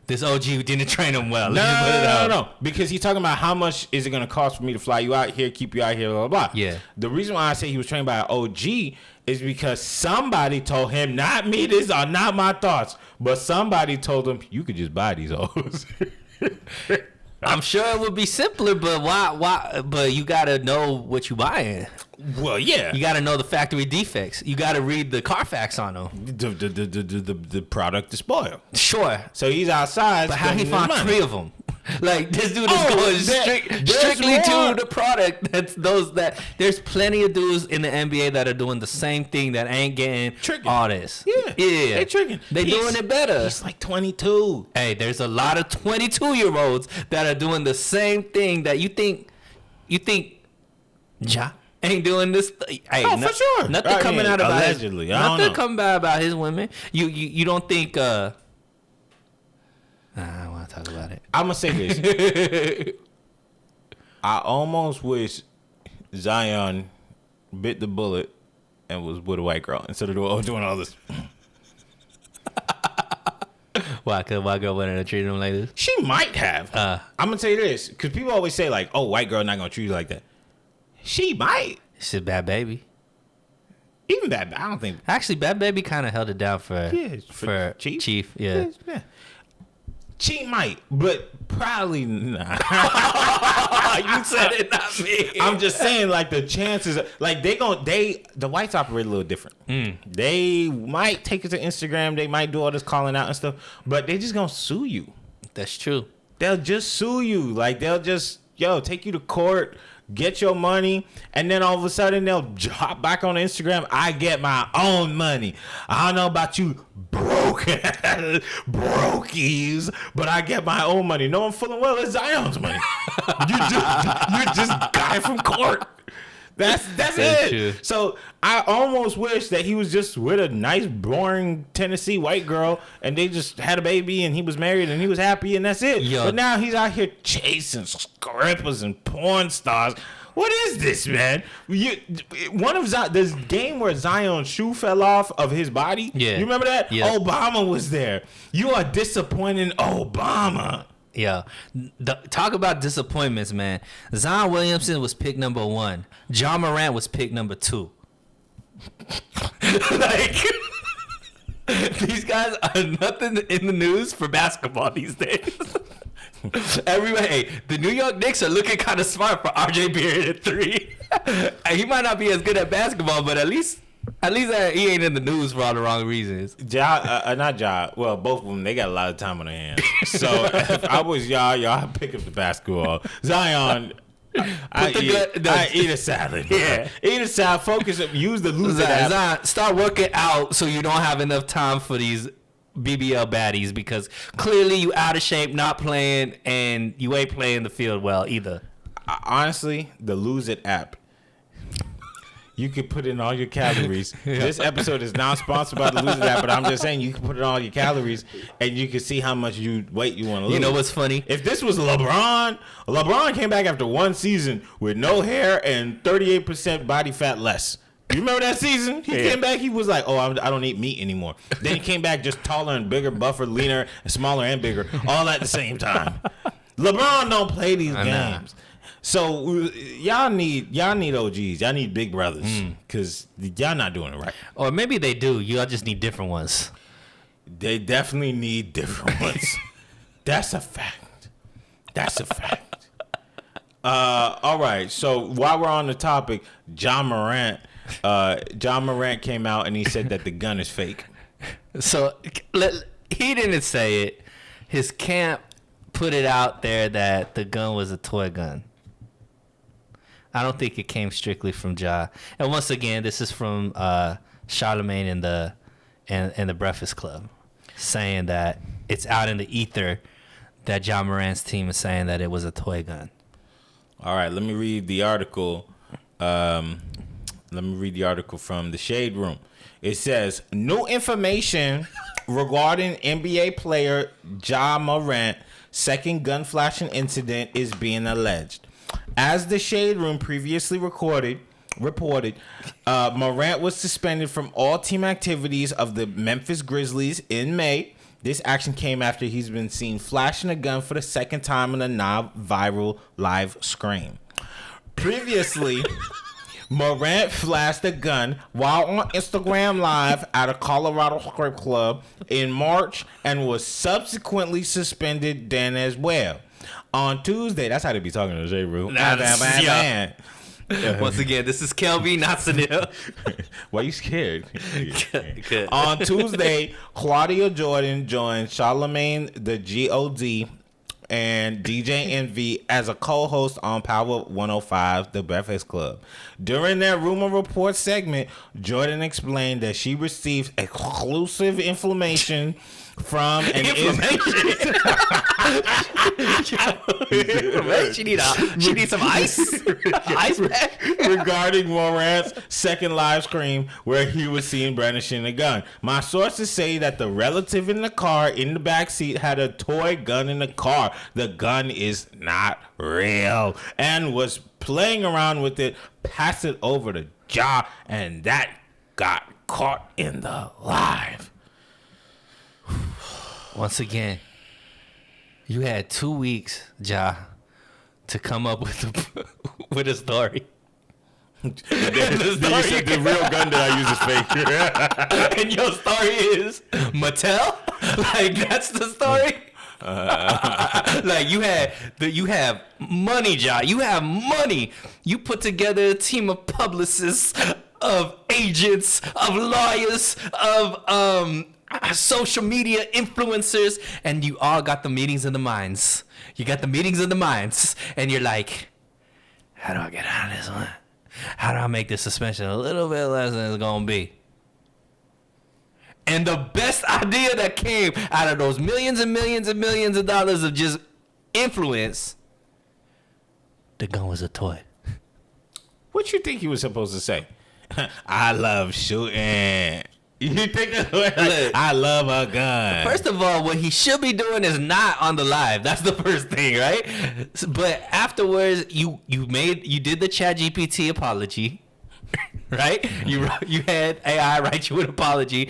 This OG didn't train him well. No. Because he's talking about how much is it going to cost for me to fly you out here, keep you out here, blah, blah, blah. Yeah. The reason why I say he was trained by an OG is because somebody told him, not me, these are not my thoughts, but somebody told him, you could just buy these hoes. I'm sure it would be simpler, but why? But you got to know what you buying. Well, yeah. You got to know the factory defects. You got to read the Carfax on them. The product is spoiled. Sure. So he's outside. But how he found 3 of them? Like this dude is going strictly to the product. There's plenty of dudes in the NBA that are doing the same thing that ain't getting all this. Yeah. They tricking. They doing it better. He's like 22. Hey, there's a lot of 22-year-olds that are doing the same thing that you think Ja ain't doing this. Hey, for sure. Nothing coming out about allegedly. Nothing coming out about his women. You don't think? I don't want to talk about it. I'm gonna say this. I almost wish Zion bit the bullet and was with a white girl instead of doing all this. Why? Cause white girl wouldn't have treated him like this. She might have. I'm gonna tell you this, because people always say like, "Oh, white girl not gonna treat you like that." She might. She's a bad baby. Even bad. I don't think. Actually, Bad Baby kind of held it down for Chief. Yeah. She might, but probably not. You said it, not me. I'm just saying, like the chances, like the whites operate a little different. They might take it to Instagram. They might do all this calling out and stuff, but they just gonna sue you. That's true. They'll just sue you. Like they'll just take you to court. Get your money, and then all of a sudden they'll hop back on Instagram. I get my own money. I don't know about you brokies, but I get my own money. Knowing full and well it's Zion's money. you just got it from court. That's it. True. So I almost wish that he was just with a nice, boring Tennessee white girl, and they just had a baby, and he was married, and he was happy, and that's it. But now he's out here chasing strippers and porn stars What is this, man? This game where Zion's shoe fell off of his body. Yeah. You remember that? Yeah. Obama was there. You are disappointing Obama. Yeah. Talk about disappointments, man. Zion Williamson was pick number 1. John Morant was pick number 2. Like, these guys are nothing in the news for basketball these days. Everybody, the New York Knicks are looking kind of smart for RJ Barrett at 3. He might not be as good at basketball, but at least he ain't in the news for all the wrong reasons. Not Ja. Well, both of them, they got a lot of time on their hands. So if I was y'all I'd pick up the basketball. Zion, I eat a salad. Yeah, eat a salad. Focus. Use the loser app. Zion, start working out so you don't have enough time for these BBL baddies, because clearly you out of shape, not playing, and you ain't playing the field well either. Honestly, the Lose It app, you can put in all your calories. Yeah. This episode is not sponsored by the Lose It app, but I'm just saying you can put in all your calories and you can see how much weight you want to lose. You know what's funny? If this was LeBron came back after one season with no hair and 38% body fat less. You remember that season? He came back, he was like, oh, I don't eat meat anymore. Then he came back just taller and bigger, buffer, leaner, and smaller and bigger, all at the same time. LeBron don't play these games. So y'all need OGs. Y'all need big brothers, because y'all not doing it right. Or maybe they do. Y'all just need different ones. They definitely need different ones. That's a fact. All right. So while we're on the topic, John Morant came out and he said that the gun is fake. So he didn't say it. His camp put it out there that the gun was a toy gun. I don't think it came strictly from Ja. And once again, this is from Charlemagne and the Breakfast Club, saying that it's out in the ether that Ja Morant's team is saying that it was a toy gun. All right, let me read the article. From the Shade Room. It says, new information regarding NBA player Ja Morant second gun flashing incident is being alleged. As the Shade Room previously reported, Morant was suspended from all team activities of the Memphis Grizzlies in May. This action came after he's been seen flashing a gun for the second time in a now-viral live stream. Previously, Morant flashed a gun while on Instagram Live at a Colorado strip club in March and was subsequently suspended then as well. On Tuesday, that's how they be talking to the Shade Room. Once again, this is Kelby, not Sunil. Why you scared? Good. On Tuesday, Claudia Jordan joined Charlemagne the God and DJ Envy as a co-host on Power 105, The Breakfast Club. During their Rumor Report segment, Jordan explained that she received exclusive information from an She need some ice. Ice pack regarding Morant's second live stream where he was seen brandishing a gun. My sources say that the relative in the car in the back seat had a toy gun in the car. The gun is not real and was playing around with it, passed it over to Ja, and that got caught in the live. Once again, you had 2 weeks, Ja, to come up with a story. The real gun that I use is fake. And your story is Mattel? Like, that's the story? Like, you have money, Ja. You have money. You put together a team of publicists, of agents, of lawyers, of social media influencers, and you all got the meetings of the minds. You got the meetings of the minds, and you're like, how do I get out of this one? How do I make this suspension a little bit less than it's gonna be? And the best idea that came out of those millions and millions and millions of dollars of just influence, the gun was a toy. What you think he was supposed to say? I love shooting. You think that's what? Look. I love a gun. First of all, what he should be doing is not on the live. That's the first thing, right? But afterwards, you did the ChatGPT apology, right? You had AI write you an apology.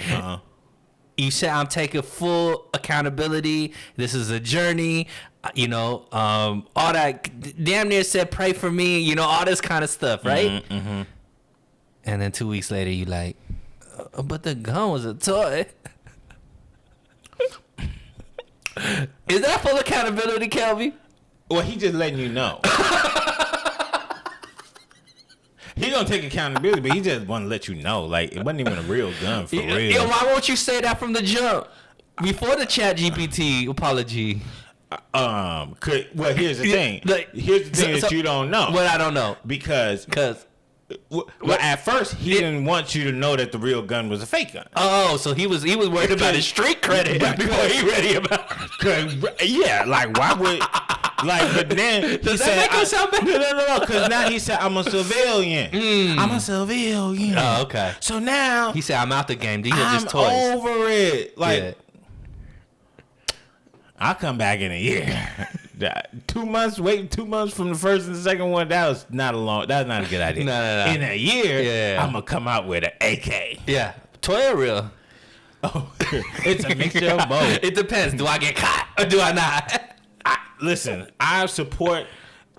You said, I'm taking full accountability. This is a journey. All that. Damn near said, pray for me. All this kind of stuff, right? Mm-hmm. And then 2 weeks later, you like, but the gun was a toy. Is that full accountability, Kelby? Well, he just letting you know. He gonna take accountability, but he just want to let you know, like it wasn't even a real gun for real. Yo, why won't you say that from the jump before the ChatGPT apology? Well, here's the thing. Here's the thing that you don't know. What I don't know, because at first he didn't want you to know that the real gun was a fake gun. Oh, so he was worried about his street credit before he ready about. Yeah, like why would? Like, but then does that make him sound better? No. Because now he said, "I'm a civilian. I'm a civilian." Oh, okay. So now he said, "I'm out the game. These are just I'm toys." over it. Like, I'll come back in a year. 2 months. Wait 2 months from the first and the second one. That's not a good idea. No. In a year, I'm gonna come out with an AK. Yeah, toy or real? Oh, it's a mixture of both. It depends. Do I get caught or do I not? Listen, I support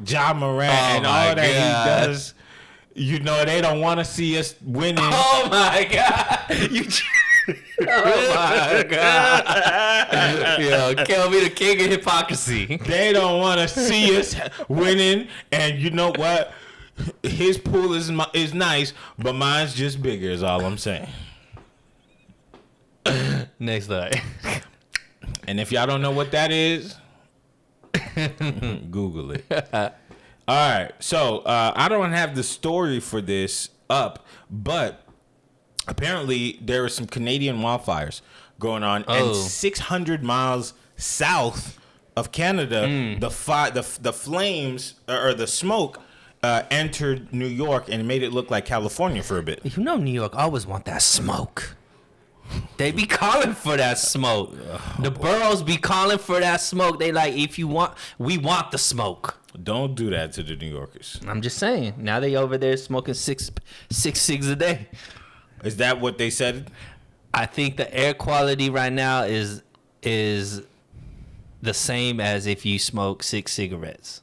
John Morant and all that he does. They don't want to see us winning. Oh my God! Oh my God! Yo, Kelby, the king of hypocrisy. They don't want to see us winning, and you know what? His pool is nice, but mine's just bigger. Is all I'm saying. Next slide. And if y'all don't know what that is, Google it. All right, so I don't have the story for this up, but apparently there are some Canadian wildfires going on, and 600 miles south of Canada, the flames or the smoke entered New York and made it look like California for a bit. New York always want that smoke. They be calling for that smoke. The boroughs be calling for that smoke. They like, we want the smoke. Don't do that to the New Yorkers. I'm just saying. Now they over there smoking six cigs a day. Is that what they said? I think the air quality right now is the same as if you smoke 6 cigarettes.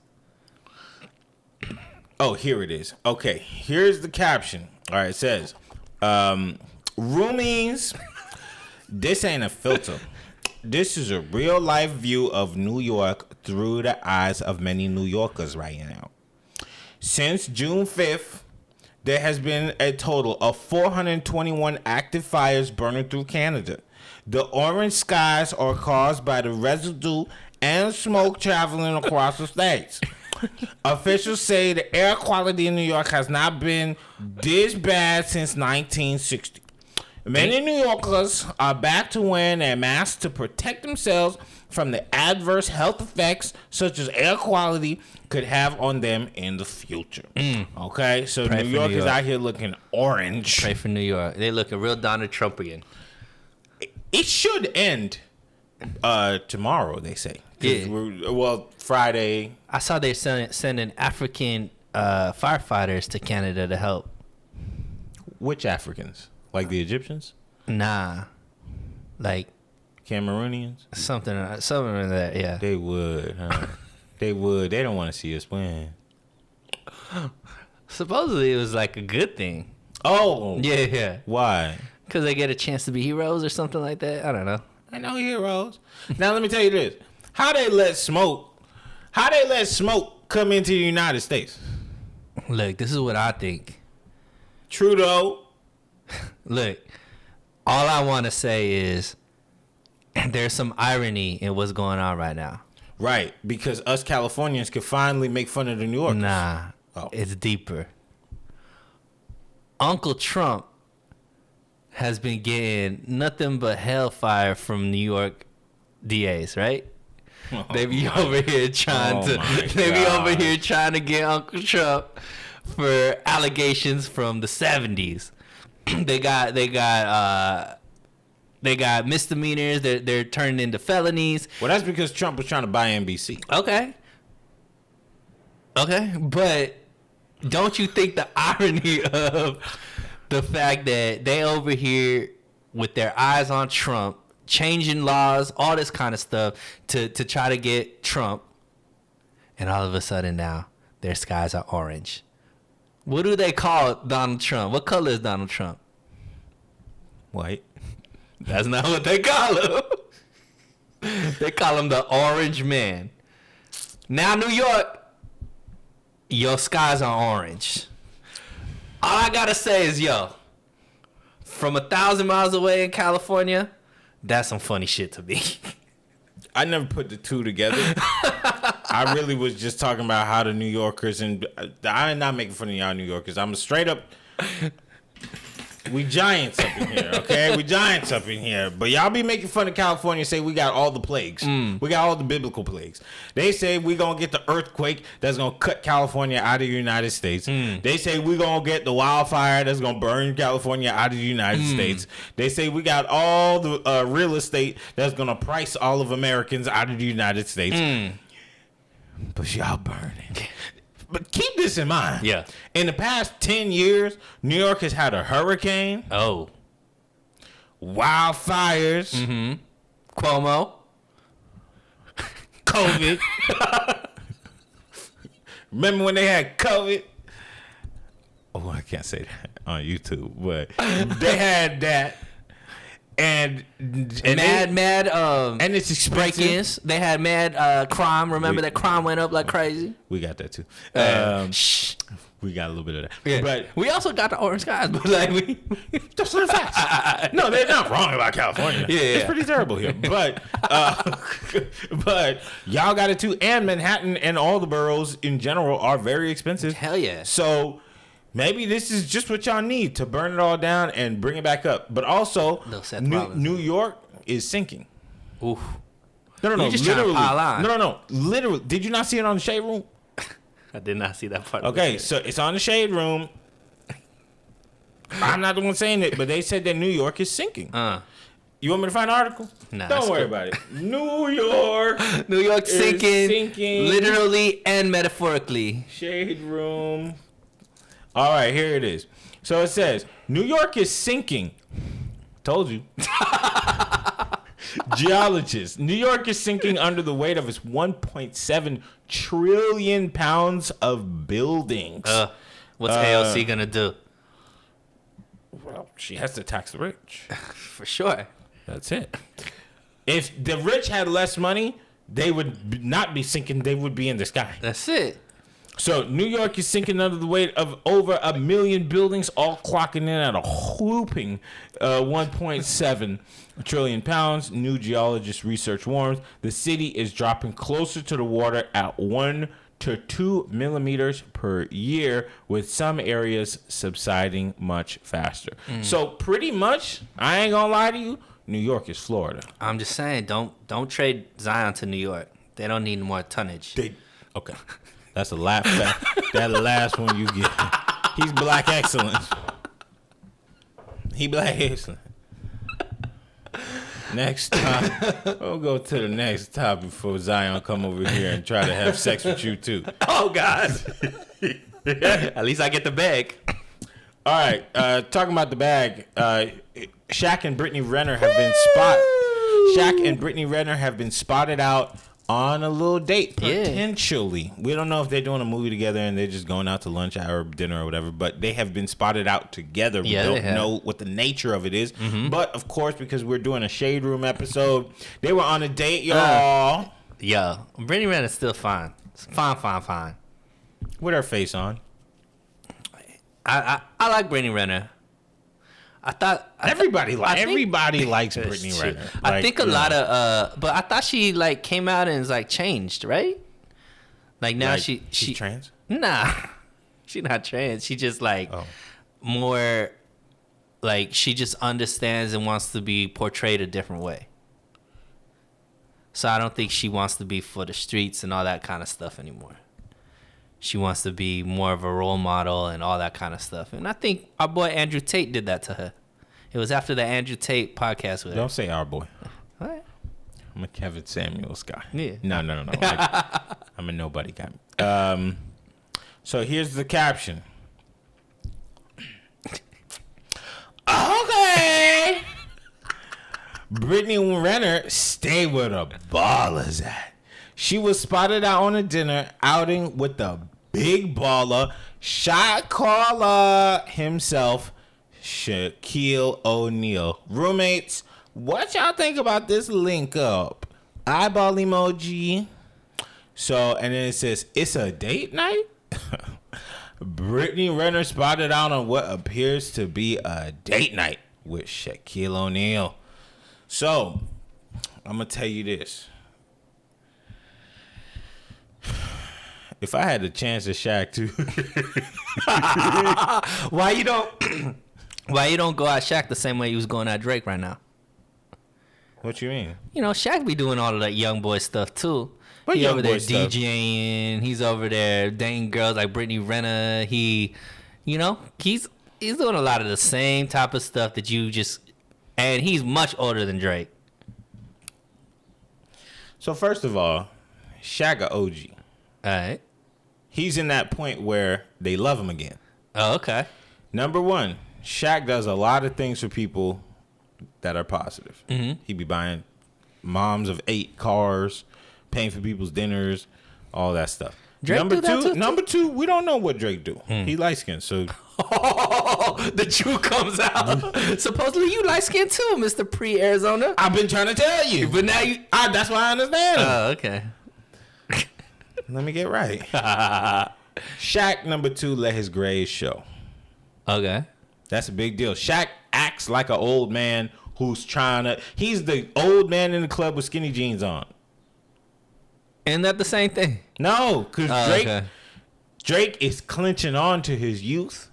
Oh, here it is. Okay, here's the caption. All right, it says, roomies, this ain't a filter. This is a real life view of New York through the eyes of many New Yorkers right now. Since June 5th, there has been a total of 421 active fires burning through Canada. The orange skies are caused by the residue and smoke traveling across the states. Officials say the air quality in New York has not been this bad since 1960. Many New Yorkers are back to wearing their masks to protect themselves from the adverse health effects such as air quality could have on them in the future. Okay, so New York is out here looking orange. Pray for New York. They looking real Donald Trumpian. It should end tomorrow, they say. Yeah. Friday. I saw they're sending African firefighters to Canada to help. Which Africans? Like the Egyptians? Nah. Like Cameroonians? Something like that, yeah. They would, huh? They would. They don't want to see us win. Supposedly it was like a good thing. Oh. Yeah. Why? Because they get a chance to be heroes or something like that. I don't know. I know heroes. Now let me tell you this. How they let smoke come into the United States? Look, this is what I think. Trudeau. Look, all I want to say is there's some irony in what's going on right now. Right, because us Californians could finally make fun of the New Yorkers. Nah, It's deeper. Uncle Trump has been getting nothing but hellfire from New York DAs, right? They be over here trying to get Uncle Trump for allegations from the 70s. they got misdemeanors. They're turning into felonies. Well, that's because Trump was trying to buy NBC. Okay, but don't you think the irony of the fact that they over here with their eyes on Trump, changing laws, all this kind of stuff to try to get Trump, and all of a sudden now their skies are orange. What do they call Donald Trump? What color is Donald Trump? White. That's not what they call him. They call him the Orange Man. Now, New York, your skies are orange. All I gotta say is, from 1,000 miles away in California, that's some funny shit to me. I never put the two together. I really was just talking about how the New Yorkers, and I'm not making fun of y'all New Yorkers. I'm straight up. We giants up in here, okay? We giants up in here. But y'all be making fun of California, say we got all the plagues. We got all the biblical plagues. They say we going to get the earthquake that's going to cut California out of the United States. They say we going to get the wildfire that's going to burn California out of the United States. They say we got all the real estate that's going to price all of Americans out of the United States. But y'all burning. But keep this in mind. Yeah. In the past 10 years, New York has had a hurricane. Oh. Wildfires. Cuomo. COVID. Remember when they had COVID? Oh, I can't say that on YouTube, but they had that. And it's expensive. Break-ins. They had mad crime. Remember that crime went up like crazy? We got that too. We got a little bit of that. Yeah. But we also got the orange skies, but like that's not facts. No, they're not wrong about California. Yeah. It's pretty terrible here. But but y'all got it too. And Manhattan and all the boroughs in general are very expensive. Hell yeah. So maybe this is just what y'all need to burn it all down and bring it back up. But also, New York is sinking. Oof. No, You just trying to literally. pile on. No. Literally. Did you not see it on the Shade Room? I did not see that part. Okay, so it's on the Shade Room. I'm not the one saying it, but they said that New York is sinking. You want me to find an article? Nah, Don't worry about it. New York sinking, literally and metaphorically. Shade Room. All right, here it is. So it says, New York is sinking. Told you. Geologists. New York is sinking under the weight of its 1.7 trillion pounds of buildings. What's AOC going to do? Well, she has to tax the rich. For sure. That's it. If the rich had less money, they would not be sinking. They would be in the sky. That's it. So New York is sinking under the weight of over 1 million buildings, all clocking in at a whooping 1.7 trillion pounds. New geologist research warns the city is dropping closer to the water at 1 to 2 millimeters per year, with some areas subsiding much faster. So pretty much, I ain't gonna lie to you, New York is Florida. I'm just saying, don't trade Zion to New York. They don't need more tonnage. Okay. That's the last that last one you get. He's black excellence. He black excellent. Next time, we'll go to the next topic before Zion come over here and try to have sex with you too. Oh God! At least I get the bag. All right, talking about the bag. Shaq and Brittany Renner have been spotted out on a little date, potentially. We don't know if they're doing a movie together and they're just going out to lunch or dinner or whatever, but they have been spotted out together. We don't know what the nature of it is. But, of course, because we're doing a Shade Room episode, they were on a date, y'all. Yeah. Brittany Renner's still fine. Fine. With her face on. I like Brittany Renner. Everybody likes Brittany Renner. I think a lot of but I thought she like came out and is like changed, right? Like now she's trans? Nah. She's not trans. She just like more like she just understands and wants to be portrayed a different way. So I don't think she wants to be for the streets and all that kind of stuff anymore. she wants to be more of a role model and all that kind of stuff. And I think our boy Andrew Tate did that to her. It was after the Andrew Tate podcast with her. Don't say our boy. What? I'm a Kevin Samuels guy. Yeah. No. I'm a nobody guy. So here's the caption. Okay. Brittany Renner, stay where the ballers at. She was spotted out on a dinner outing with the big baller, shot caller himself, Shaquille O'Neal. Roommates, what y'all think about this link up? Eyeball emoji. So, and then it says, it's a date night? Brittany Renner spotted out on what appears to be a date night with Shaquille O'Neal. So, I'm going to tell you this. If I had the chance to Shaq too. Why you don't go at Shaq the same way you was going at Drake right now? What you mean? You know, Shaq be doing all of that young boy stuff too. What He young over there boy stuff? DJing. He's over there dating girls like Brittany Renner. He's doing a lot of the same type of stuff that you just, and he's much older than Drake. So first of all, Shaq a OG. All right. He's in that point where they love him again. Oh, okay. Number one, Shaq does a lot of things for people that are positive. Mm-hmm. He be buying moms of 8 cars, paying for people's dinners, all that stuff. Drake number do that two, too? number two, we don't know what Drake do. He light skinned, so Oh, the truth comes out. Supposedly you light skinned too, Mr. Pre-Arizona. I've been trying to tell you. But now you. That's why I understand him. Oh, okay. Let me get right. Shaq, number 2, let his grades show. Okay. That's a big deal. Shaq acts like an old man who's trying to. He's the old man in the club with skinny jeans on. Ain't that the same thing? No, because Okay. Drake is clinching on to his youth,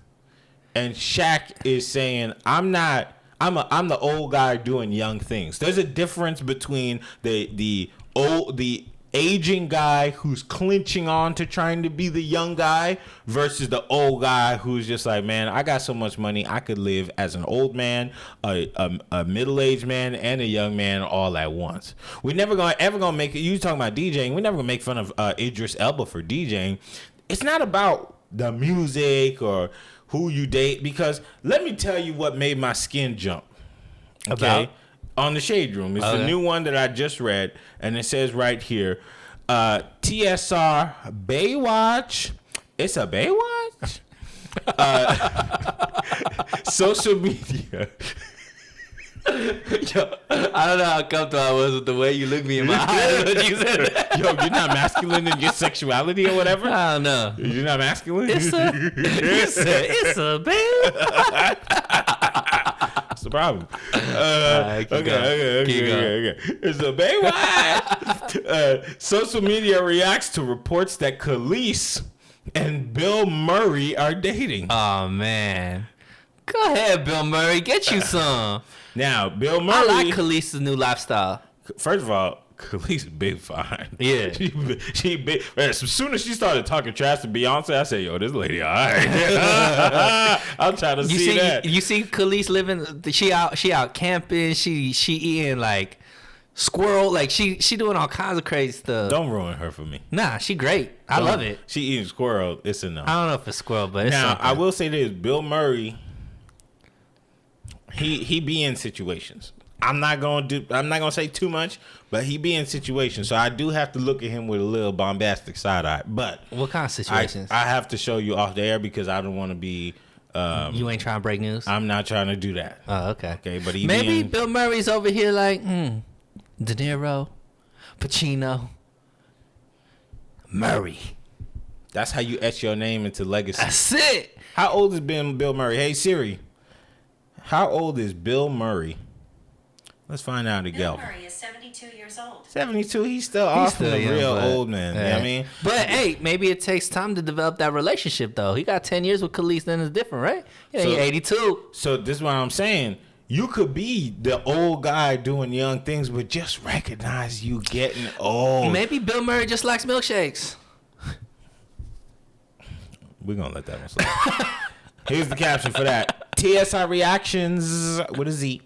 and Shaq is saying, I'm the old guy doing young things. There's a difference between the aging guy who's clinching on to trying to be the young guy versus the old guy who's just like, man, I got so much money, I could live as an old man, a middle-aged man, and a young man all at once. We're never gonna make it. You talking about DJing? We're never gonna make fun of Idris Elba for DJing. It's not about the music or who you date, because let me tell you what made my skin jump. Okay. About? On the Shade Room. It's the new one that I just read, and it says right here, TSR Baywatch. It's a Baywatch? Social media. Yo, I don't know how comfortable I was with the way you looked me in my eyes when you said that. Yo, you're not masculine in your sexuality or whatever? I don't know. You're not masculine? It's a baby. That's the problem. Keep Okay. It's a Baywatch. Social media reacts to reports that Khalees and Bill Murray are dating. Oh, man. Go ahead, Bill Murray. Get you some. Now, Bill Murray. I like Khalees's new lifestyle. First of all, Khalees big fine. Yeah. she big. Man, as soon as she started talking trash to Beyonce, I said, yo, this lady all right. I'm trying to see that. You see Khalees living, she out camping, she eating like squirrel, like she doing all kinds of crazy stuff. Don't ruin her for me. Nah, she great. I love it. She eating squirrel. It's enough. I don't know if it's squirrel, but it's Now, something. I will say this. Bill Murray, he be in situations. I'm not gonna say too much, but he be in situations. So I do have to look at him with a little bombastic side eye. But What kind of situations? I have to show you off the air because I don't want to be. You ain't trying to break news? I'm not trying to do that. Oh, okay. Okay, but he Maybe being, Bill Murray's over here like, De Niro, Pacino, Murray. that's how you etch your name into legacy. That's it. How old is Bill Murray? Hey Siri, how old is Bill Murray? Let's find out Bill together. Murray is 72 years old. 72. He's still off from still the young, real but- old man. You know what I mean? But hey, maybe it takes time to develop that relationship though. He got 10 years with Khalees, then it's different, right? Yeah, So- he's 82. So this is what I'm saying. You could be the old guy doing young things, but just recognize you getting old. Maybe Bill Murray just likes milkshakes. We're going to let that one slide. Here's the caption for that. TSI reactions with a Z.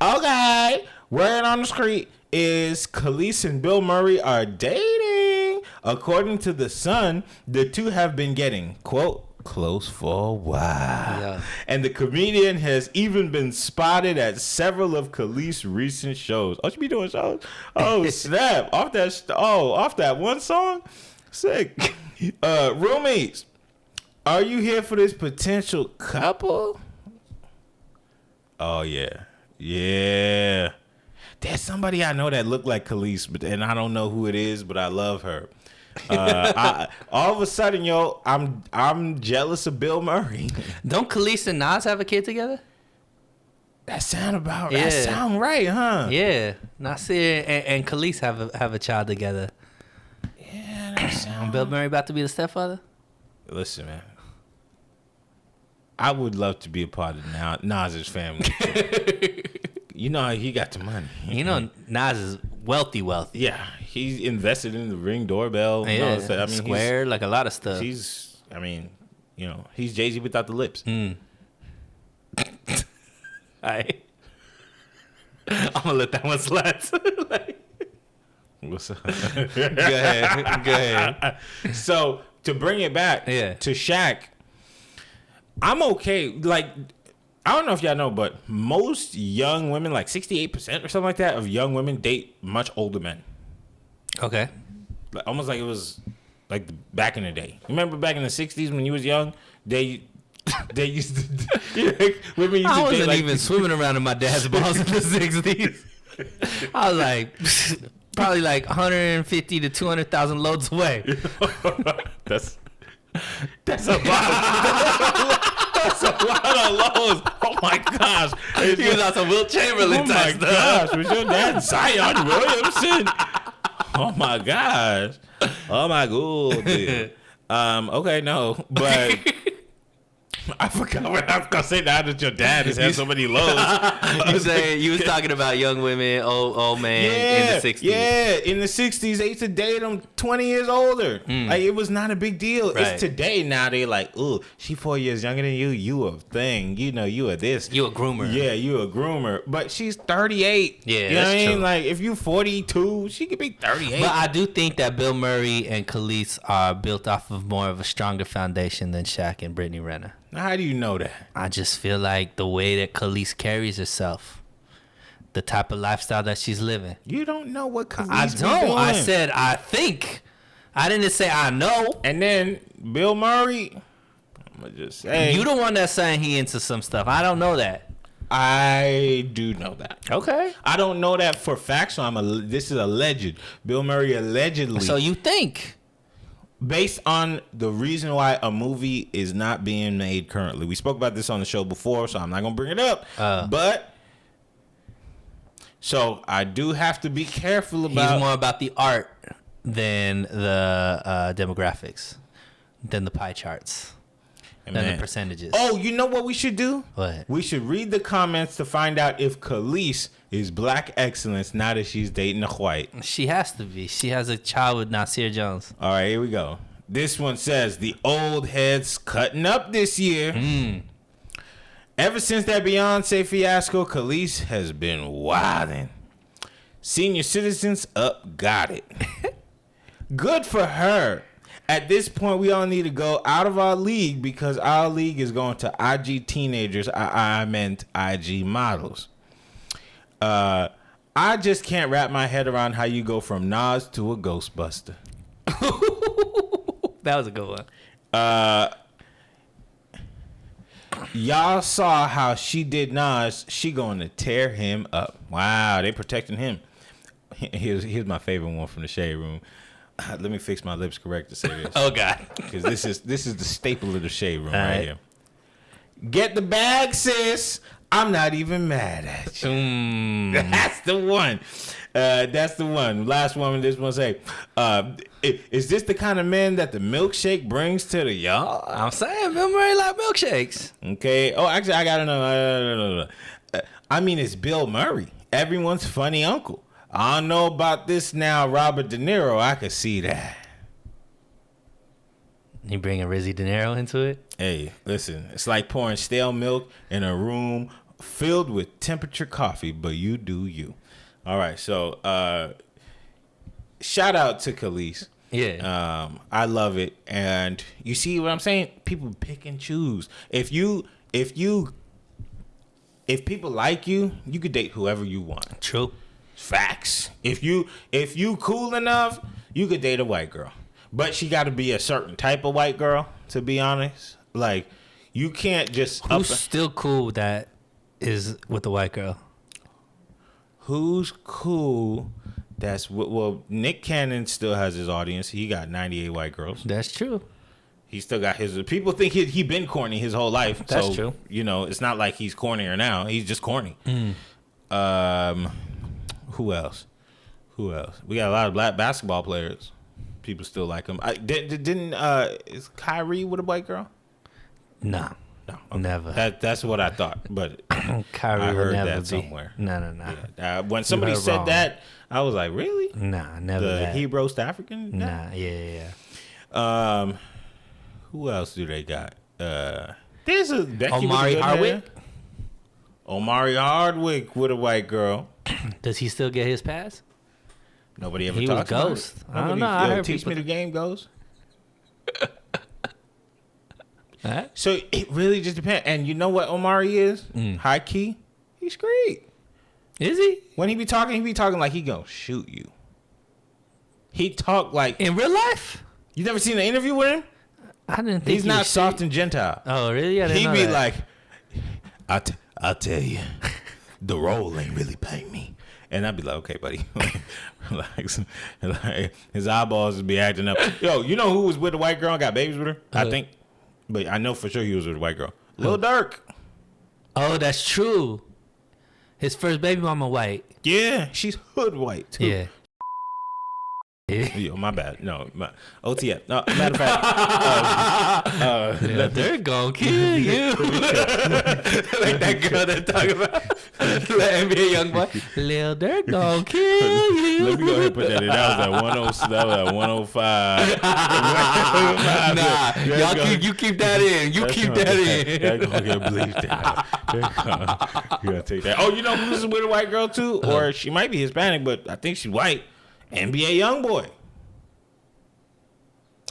Okay. Word on the street is Khalees and Bill Murray are dating. According to The Sun, the two have been getting, quote, close for a while. Yeah. And the comedian has even been spotted at several of Khalees' recent shows. Oh, she be doing shows? Oh, snap. Off that one song? Sick. Roommates, are you here for this potential couple? Oh, yeah. Yeah. There's somebody I know that look like Khalees, and I don't know who it is, but I love her. All of a sudden, yo, I'm jealous of Bill Murray. Don't Khalees and Nas have a kid together? That sound right, huh? Yeah, Nasir and Khalees have a child together. Yeah, that sound. Bill Murray about to be the stepfather? Listen, man. I would love to be a part of Nas's family. You know how he got the money. You know, Nas is wealthy. Yeah, he's invested in the Ring doorbell. Yeah, And all that stuff. I mean, Square, like a lot of stuff. he's Jay-Z without the lips. All right. I'm gonna let that one slide. What's up? Go ahead. So to bring it back to Shaq, I'm okay. Like, I don't know if y'all know, but most young women, like 68% or something like that, of young women date much older men. Okay. Like, almost like it was like back in the day. Remember back in the 60s when you was young, they used to women used I to wasn't date, like, even swimming around in my dad's balls in the 60s. I was like, probably like 150 to 200,000 loads away. That's a lot. That's a lot of lows. Oh my gosh. He was on some Wilt Chamberlain type stuff. Gosh, was your dad Zion Williamson? Oh my gosh. Oh my god. Okay, no, but I forgot what I was gonna say. Now that your dad has had so many lows. You was talking about young women, old man in the 60s. Yeah, in the 60s, they used to date them 20 years older. Like, it was not a big deal. Right. It's today now they like, ooh, she 4 years younger than you. You a thing. You know, you a this. You a groomer. Yeah, you a groomer. But she's 38. Yeah, you know that's what I mean? true. Like, if you 42, she could be 38. But I do think that Bill Murray and Khalees are built off of more of a stronger foundation than Shaq and Brittany Renner. Now, how do you know that? I just feel like the way that Khalees carries herself, the type of lifestyle that she's living. You don't know what Khalees I be don't. doing. I said I think. I didn't say I know. And then Bill Murray, I'm going to just say. You the one that's saying he into some stuff. I don't know that. I do know that. Okay. I don't know that for facts, so this is alleged. Bill Murray allegedly. So you think. Based on the reason why a movie is not being made currently. We spoke about this on the show before, so I'm not going to bring it up. But, so I do have to be careful about. He's more about the art than the demographics, than the pie charts, than the percentages. Oh, you know what we should do? What? We should read the comments to find out if Khalees is black excellence now that she's dating a white. She has to be. She has a child with Nasir Jones. All right, here we go. This one says, the old heads cutting up this year. Ever since that Beyonce fiasco, Khalees has been wilding. Senior citizens up got it. Good for her. At this point, we all need to go out of our league because our league is going to IG teenagers. I meant IG models. I just can't wrap my head around how you go from Nas to a Ghostbuster. That was a good one. Y'all saw how she did Nas. She going to tear him up. Wow, they protecting him. Here's my favorite one from the Shade Room. Let me fix my lips correct to say this. Oh God, Because this is the staple of the Shade Room All right right. here. Get the bag, sis. I'm not even mad at you. That's the one. That's the one. Last one. This one say, is this the kind of man that the milkshake brings to the y'all? I'm saying Bill Murray like milkshakes. Okay. Oh, actually, I gotta know. I mean, it's Bill Murray, everyone's funny uncle. I don't know about this now, Robert De Niro. I could see that. You bringing Rizzy De Niro into it? Hey, listen, it's like pouring stale milk in a room filled with temperature coffee, but you do you. All right, so shout out to Khalees. Yeah. I love it, and you see what I'm saying? People pick and choose. If people like you, you could date whoever you want. True. Facts. If you cool enough, you could date a white girl. But she got to be a certain type of white girl, to be honest. Like, you can't just... Who's still cool that is with the white girl? Who's cool that's... Well, Nick Cannon still has his audience. He got 98 white girls. That's true. He still got his... People think he been corny his whole life. That's so, true. You know, it's not like he's cornier now. He's just corny. Who else? We got a lot of black basketball players. People still like him. Is Kyrie with a white girl? No, Okay. never. That's what I thought, but Kyrie I would heard never that be. somewhere. No. Yeah. When somebody said wrong. that, I was like, really? Nah, never The that. Hebrew African? Nah, yeah. Who else do they got? There's a Becky Omari with a good Hardwick? hair. Omari Hardwick with a white girl. Does he still get his pass? Nobody ever He was talks about ghost. it. I don't know. Nobody, I heard teach people- me the game goes. Alright. So it really just depends. And you know what Omari is? High key. He's great. Is he? When he be talking like he gonna shoot you. He talk like... In real life? You never seen an interview with him? I didn't think He's he not was soft and Gentile. Oh, really? I didn't He know be that. like, I'll tell you, the role ain't really paying me. And I'd be like, okay, buddy. like, his eyeballs would be acting up. Yo, you know who was with the white girl and got babies with her? I think. But I know for sure he was with a white girl. Lil Durk. Oh, that's true. His first baby mama white. Yeah, she's hood white, too. Yeah. Yo, my bad. No, OTF. No, matter of fact, Yeah, they're gonna kill you. Like that girl that talk about the NBA young boy. Lil Durk gonna kill you. let me go ahead and put that in. That was at 105. Nah, you keep that in. You keep that in. That's gonna get bleeped out. You gotta take that. Oh, you know who's with a white girl too? Or she might be Hispanic, but I think she's white. NBA YoungBoy.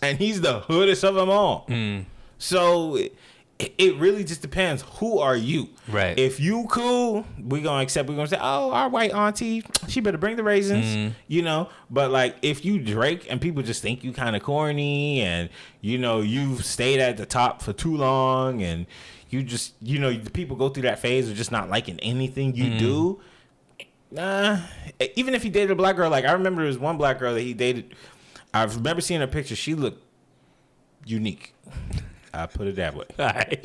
And he's the hoodest of them all. So it really just depends. Who are you? Right. If you cool, we're going to accept. We're going to say, oh, our white auntie, she better bring the raisins, you know. But, like, if you Drake and people just think you kind of corny and, you know, you've stayed at the top for too long and you just, you know, people go through that phase of just not liking anything you do. Nah, even if he dated a black girl, like I remember there was one black girl that he dated. I remember seeing her picture. She looked unique. I put it that way.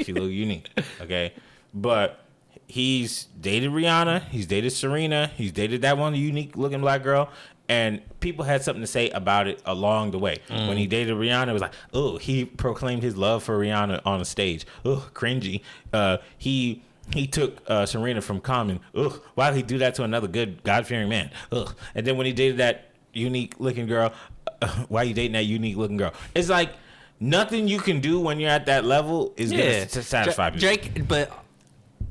She looked unique. Okay, but he's dated Rihanna. He's dated Serena. He's dated that one unique looking black girl. And people had something to say about it along the way. When he dated Rihanna, it was like, oh, he proclaimed his love for Rihanna on a stage. Oh, cringy. He took Serena from Common. Ugh, why did he do that to another good, God-fearing man? Ugh. And then when he dated that unique-looking girl, why are you dating that unique-looking girl? It's like nothing you can do when you're at that level is going to satisfy people. Drake, but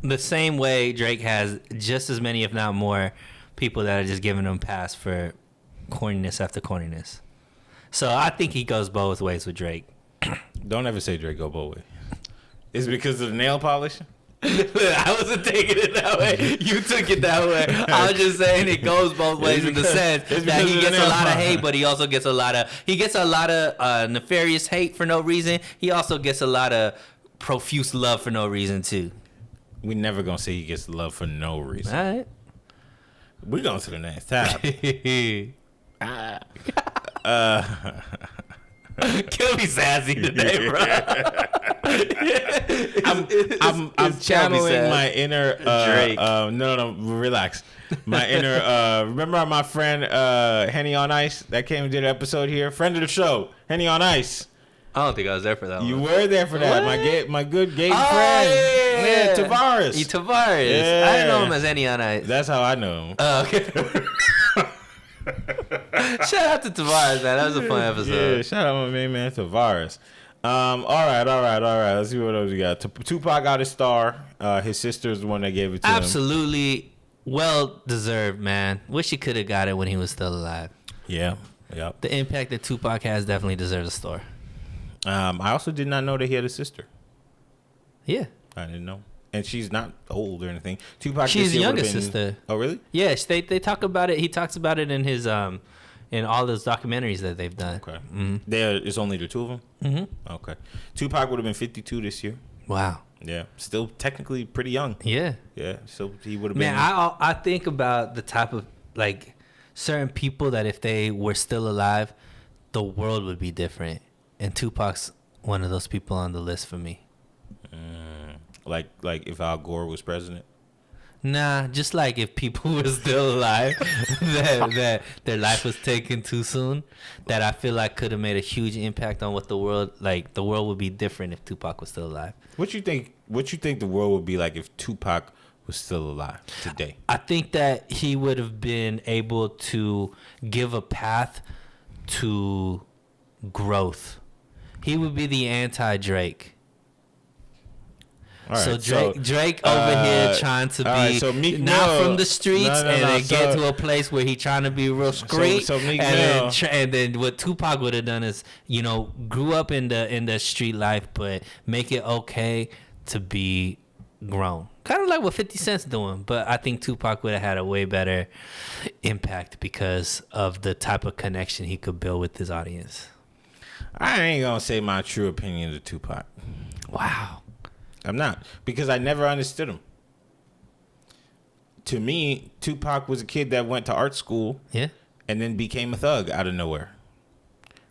the same way Drake has just as many, if not more, people that are just giving him pass for corniness after corniness. So I think he goes both ways with Drake. Don't ever say Drake go both ways. Is it because of the nail polish? I wasn't taking it that way. You took it that way. I was just saying it goes both ways in the sense that he gets a lot of hate, but he also gets a lot of nefarious hate for no reason. He also gets a lot of profuse love for no reason too. We never gonna say he gets love for no reason. All right. We're going to the next tab. Kill me sassy today, bro. I'm channeling sad. my inner Drake. No, relax. My inner remember my friend Henny on Ice that came and did an episode here, friend of the show, Henny on Ice. I don't think I was there for that You one. were there for that. What? My good gay Oh, friend. yeah. Tavares. Tavares. Yeah. I didn't know him as any on ice. That's how I know him. Oh, okay. Shout out to Tavares, man. That was a fun episode. Yeah, shout out my main man Tavares. All right. Let's see what else we got. Tupac got his star. His sister's the one that gave it to him. Absolutely well deserved, man. Wish he could have got it when he was still alive. Yeah. Yep. The impact that Tupac has definitely deserves a star. I also did not know that he had a sister. Yeah. I didn't know. And she's not old or anything. Tupac. She's the youngest sister. Oh, really? Yeah, they talk about it. He talks about it in his in all those documentaries that they've done. Okay. Mm-hmm. It's only the two of them? Mm-hmm. Okay. Tupac would have been 52 this year. Wow. Yeah. Still technically pretty young. Yeah. Yeah. So he would have been. Man, I think about the type of, like, certain people that if they were still alive, the world would be different. And Tupac's one of those people on the list for me. Like if Al Gore was president? Nah, just like if people were still alive, that their life was taken too soon, that I feel like could have made a huge impact on what the world would be different if Tupac was still alive. What you think the world would be like if Tupac was still alive today? I think that he would have been able to give a path to growth. He would be the anti-Drake. All right, so Drake over here trying to be not from the streets and get to a place where he trying to be real street. And then what Tupac would have done is, grew up in the street life, but make it okay to be grown. Kind of like what 50 Cent's doing, but I think Tupac would have had a way better impact because of the type of connection he could build with his audience. I ain't gonna say my true opinion of Tupac. Wow. I'm not, because I never understood him. To me, Tupac was a kid that went to art school, and then became a thug out of nowhere.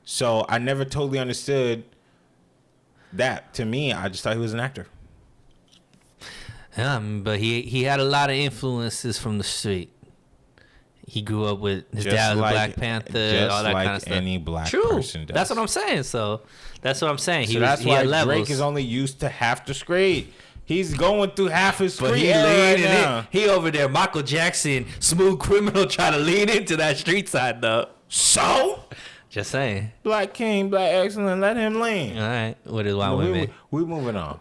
So I never totally understood that. To me, I just thought he was an actor. But he had a lot of influences from the street. He grew up with his dad was a Black Panther, all that kind of stuff. Any black person does. That's what I'm saying. So that's what I'm saying. That's why Drake is only used to half the screen. He's going through half his screen. But he right now. He over there, Michael Jackson, Smooth Criminal, trying to lean into that street side though. So, just saying. Black King, Black Excellent, let him lean. All right, what is white women? We moving on.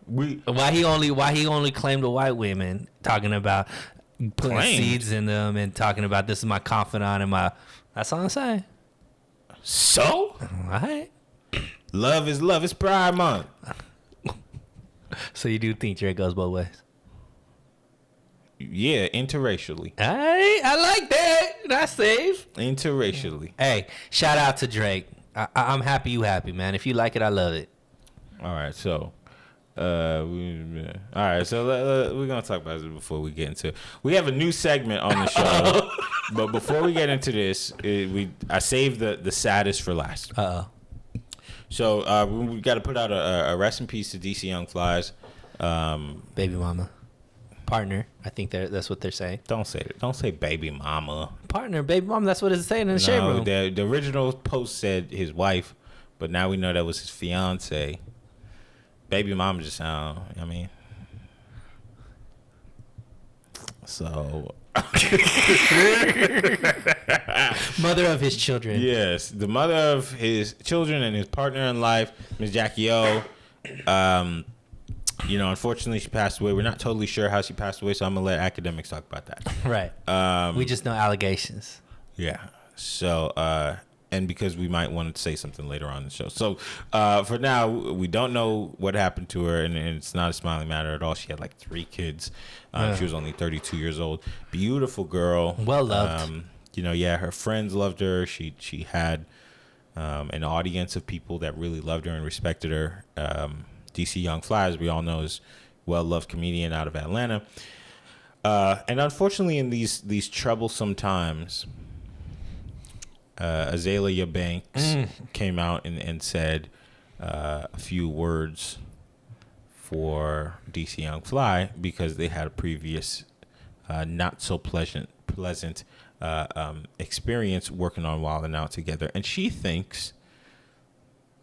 Why he only claimed the white women, talking about putting seeds in them and talking about this is my confidant and my. That's all I'm saying. So, all right. Love is love. It's Pride Month. So you do think Drake goes both ways? Yeah, interracially. All right, I like that. That's safe. Interracially. Hey, shout out to Drake. I'm happy you happy, man. If you like it, I love it. All right, so. All right, so we're gonna talk about this before we get into it. We have a new segment on the show, but before we get into this, I saved the saddest for last. So we got to put out a rest in peace to DC Young Fly's baby mama, partner. I think that's what they're saying. Don't say baby mama. Partner, baby mama. That's what it's saying in the shade room. The original post said his wife, but now we know that was his fiance. Baby mama just sound, so. Mother of his children. Yes, the mother of his children and his partner in life, Ms. Jackie O. Unfortunately, she passed away. We're not totally sure how she passed away, so I'm going to let academics talk about that. Right. We just know allegations. Yeah. So, and because we might want to say something later on in the show. So for now, we don't know what happened to her, and it's not a smiling matter at all. She had like 3 kids. She was only 32 years old. Beautiful girl. Well loved. Her friends loved her. She had an audience of people that really loved her and respected her. DC Young Fly, as we all know, is well-loved comedian out of Atlanta. And unfortunately, in these troublesome times, Azalea Banks came out and said a few words for DC Young Fly because they had a previous not so pleasant experience working on Wild 'N Out together, and she thinks,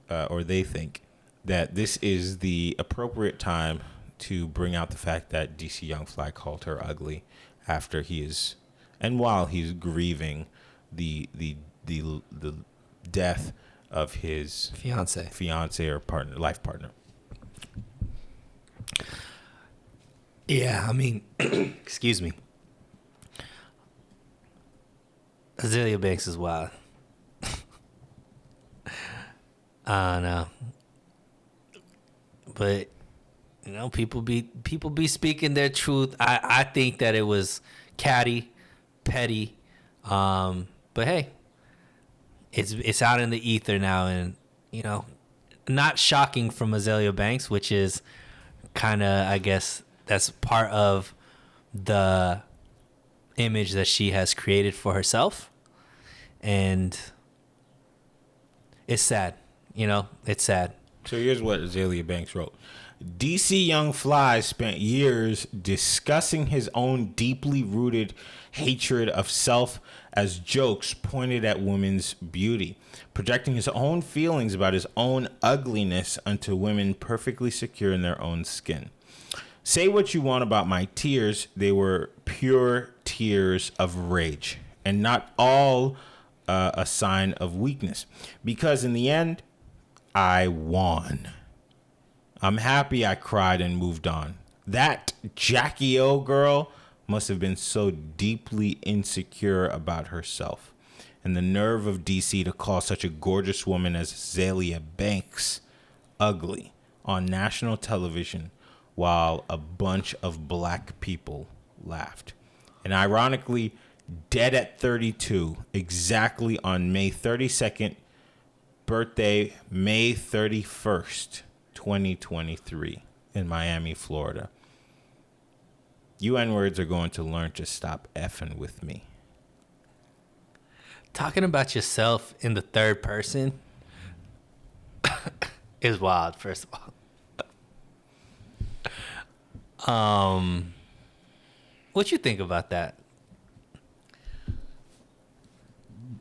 or they think, that this is the appropriate time to bring out the fact that DC Young Fly called her ugly after while he's grieving the death of his Fiance or life partner. Yeah, I mean, excuse me. Azealia Banks is wild. I don't know. But people be speaking their truth. I think that it was catty, petty. But hey, it's out in the ether now, and not shocking from Azealia Banks, which is kind of, I guess, that's part of the image that she has created for herself, and it's sad. It's sad. So here's what Azealia Banks wrote. DC Young Fly spent years discussing his own deeply rooted hatred of self as jokes pointed at women's beauty, projecting his own feelings about his own ugliness onto women perfectly secure in their own skin. Say what you want about my tears, they were pure tears of rage, and not all a sign of weakness. Because in the end, I won. I'm happy I cried and moved on. That Jackie O girl must have been so deeply insecure about herself. And the nerve of DC to call such a gorgeous woman as Azealia Banks ugly on national television while a bunch of black people laughed. And ironically, dead at 32, exactly on May 32nd, birthday, May 31st, 2023, in Miami, Florida. You N-words are going to learn to stop effing with me. Talking about yourself in the third person is wild, first of all. What you think about that?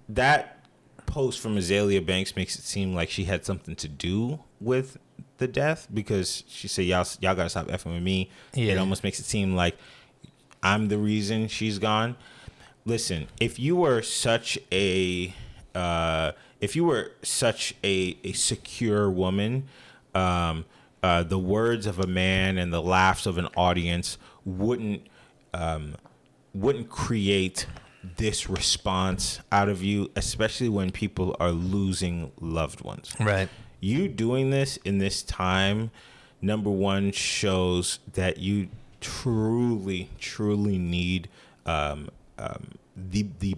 That post from Azealia Banks makes it seem like she had something to do with the death, because she said, y'all gotta stop effing with me. Yeah. It almost makes it seem like I'm the reason she's gone. Listen, if you were such a secure woman, the words of a man and the laughs of an audience wouldn't create this response out of you, especially when people are losing loved ones. Right. You doing this in this time, number one, shows that you truly need the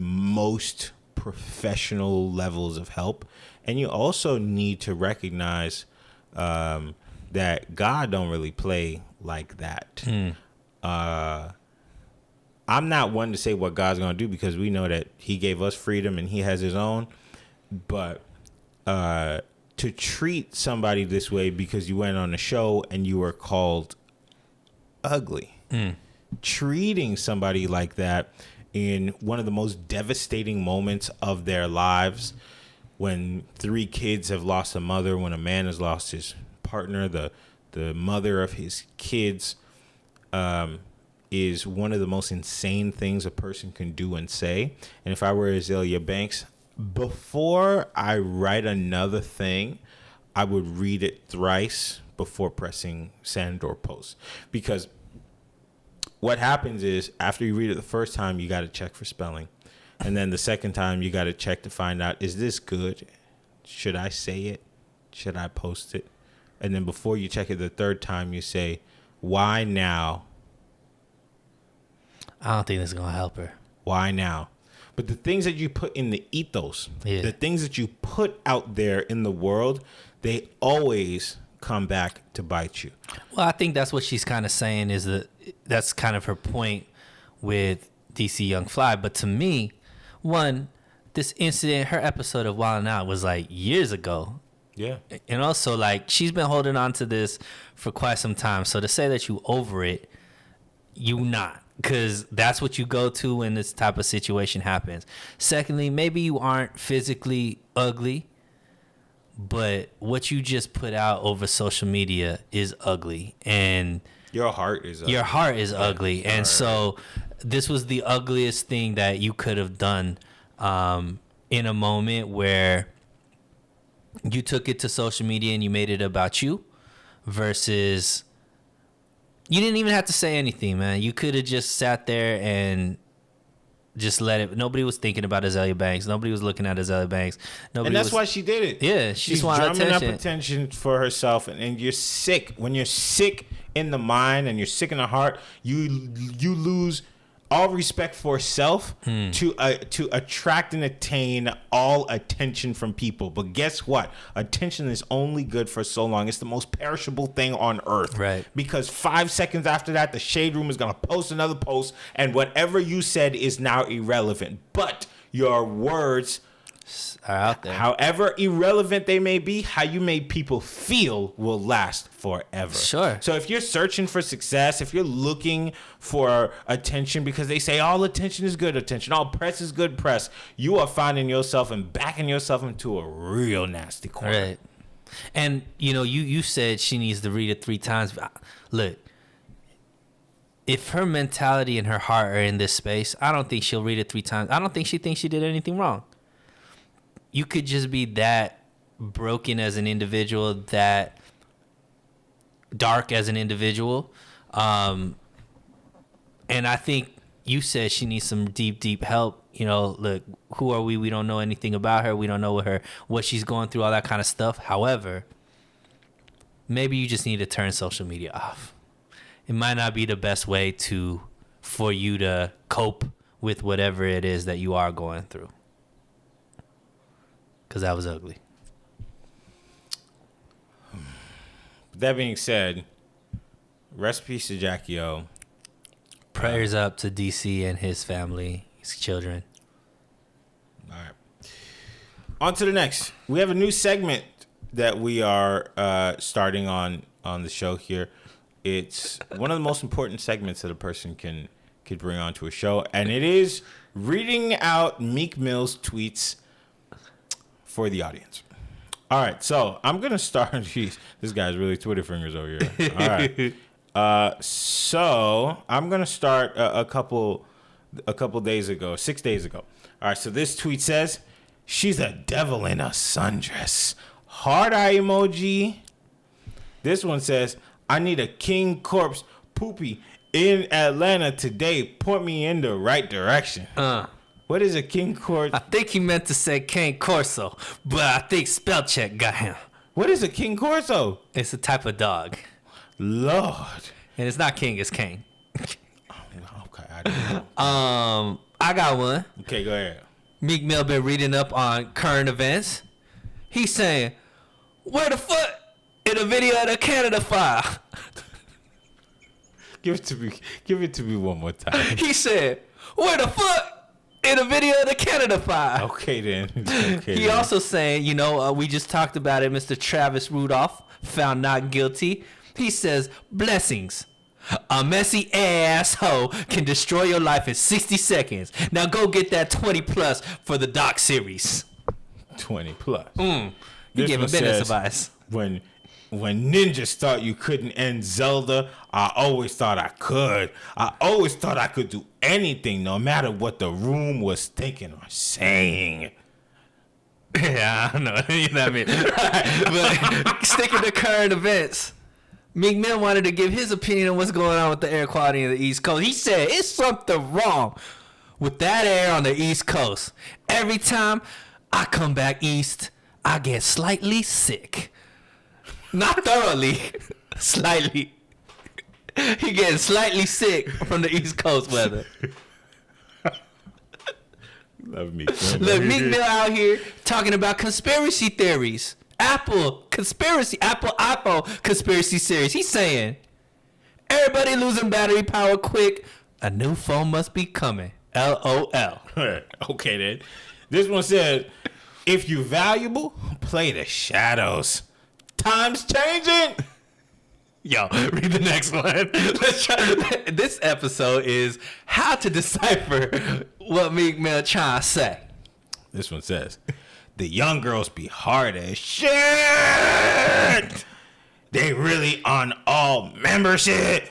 most professional levels of help, and you also need to recognize that God don't really play like that. I'm not one to say what God's gonna do, because we know that He gave us freedom and He has His own, but to treat somebody this way because you went on a show and you were called ugly, treating somebody like that in one of the most devastating moments of their lives, when 3 kids have lost a mother, when a man has lost his partner, the mother of his kids, is one of the most insane things a person can do and say. And if I were Azealia Banks, before I write another thing, I would read it thrice before pressing send or post. Because what happens is, after you read it the first time, you got to check for spelling. And then the second time, you got to check to find out, is this good? Should I say it? Should I post it? And then before you check it the third time, you say, why now? I don't think this is going to help her. Why now? But the things that you put in the ethos, the things that you put out there in the world, they always come back to bite you. Well, I think that's what she's kind of saying, is that's kind of her point with DC Young Fly. But to me, one, this incident, her episode of Wild 'N Out was like years ago. Yeah. And also, like, she's been holding on to this for quite some time. So to say that you over it, you not. Because that's what you go to when this type of situation happens. Secondly, maybe you aren't physically ugly, but what you just put out over social media is ugly. And your heart is ugly. Your heart is ugly. And so this was the ugliest thing that you could have done in a moment where you took it to social media and you made it about you versus you didn't even have to say anything, man. You could have just sat there and just let it. Nobody was thinking about Azalea Banks. Nobody was looking at Azalea Banks. Nobody And that's was, why she did it. Yeah, she's just wanted drumming attention. up attention for herself, and you're sick. When you're sick in the mind and you're sick in the heart, you lose all respect for self to attract and attain all attention from people. But guess what? Attention is only good for so long. It's the most perishable thing on earth. Right. Because 5 seconds after that, the shade room is going to post another post, and whatever you said is now irrelevant. But your words are out there. However irrelevant they may be, how you made people feel will last forever. Sure. So if you're searching for success, if you're looking for attention, because they say all attention is good attention, all press is good press, you are finding yourself and backing yourself into a real nasty corner. Right. And, you said she needs to read it 3 times. Look, if her mentality and her heart are in this space, I don't think she'll read it 3 times. I don't think she thinks she did anything wrong. You could just be that broken as an individual, that dark as an individual. And I think you said she needs some deep, deep help. Look, who are we? We don't know anything about her. We don't know what she's going through, all that kind of stuff. However, maybe you just need to turn social media off. It might not be the best way for you to cope with whatever it is that you are going through. Because that was ugly. That being said, rest in peace to Jackie O. Prayers up to DC and his family, his children. All right. On to the next. We have a new segment that we are starting on the show here. It's one of the most important segments that a person could bring onto a show, and it is reading out Meek Mill's tweets for the audience. All right, so I'm gonna start. Jeez, this guy's really Twitter fingers over here. All right, so I'm gonna start a couple days ago, 6 days ago. All right, so this tweet says, "She's a devil in a sundress." Heart eye emoji. This one says, "I need a king corpse poopy in Atlanta today. Point me in the right direction." What is a king corpse? I think he meant to say King Corso, but I think spell check got him. What is a king corso? It's a type of dog. Lord. And it's not king, it's king. Okay, I don't know. I got one. Okay, go ahead. Meek Mill been reading up on current events. He's saying, "Where the foot in a video of the Canada fire?" Give it to me one more time. He said, "Where the foot in a video of the Canada fire?" Okay then. He also saying, we just talked about it, Mr. Travis Rudolph, found not guilty. He says, "Blessings. A messy asshole can destroy your life in 60 seconds. Now go get that 20 plus for the doc series." 20 plus. You This gave a one business says, advice. When ninjas thought you couldn't end Zelda, I always thought I could. I always thought I could do anything, no matter what the room was thinking or saying. Yeah, I don't know what I mean. But sticking to current events, Meek Mill wanted to give his opinion on what's going on with the air quality in the East Coast. He said it's something wrong with that air on the East Coast. Every time I come back east, I get slightly sick. Not thoroughly, slightly. He getting slightly sick from the East Coast weather. Love me. Look, Meek Mill out here talking about conspiracy theories. Apple iPhone conspiracy series. He's saying, "Everybody losing battery power quick. A new phone must be coming. LOL." Okay then. This one said, "If you're valuable, play the shadows. Time's changing." Yo, read the next one. Let's try. This episode is how to decipher what Meek Mill trying to say. This one says, "The young girls be hard as shit. They really on all membership.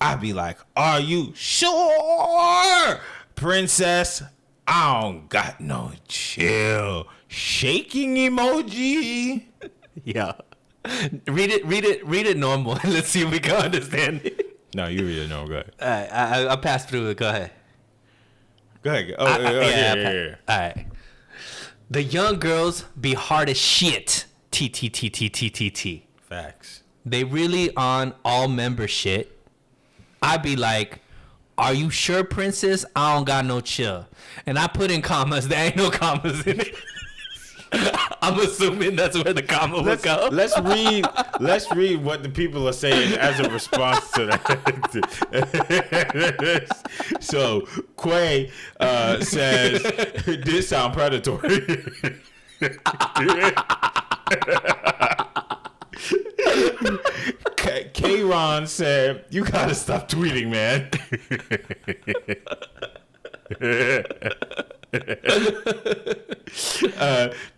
I be like, are you sure? Princess, I don't got no chill. shaking emoji. Yeah. Read it normal. Let's see if we can understand it. No, you read it. No, go ahead. All right, I'll pass through it. Go ahead. Go ahead. Yeah. All right. The young girls be hard as shit. T. Facts. They really on all member shit. I be like, are you sure, princess? I don't got no chill. And I put in commas. There ain't no commas in it. I'm assuming that's where the comma would go. Let's read what the people are saying as a response to that. So Quay says, "This sound predatory." K-Ron said, "You gotta stop tweeting, man."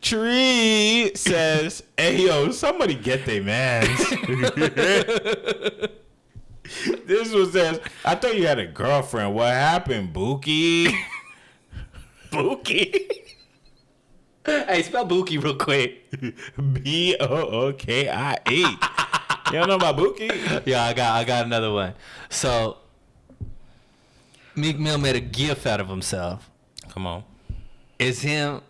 Tree says, "Hey yo, somebody get they mans." This one says, "I thought you had a girlfriend. What happened, Bookie?" Bookie. Hey, spell Bookie real quick. Bookie. You don't know about Bookie? Yeah, I got another one. So Meek Mill made a gif out of himself. Come on. It's him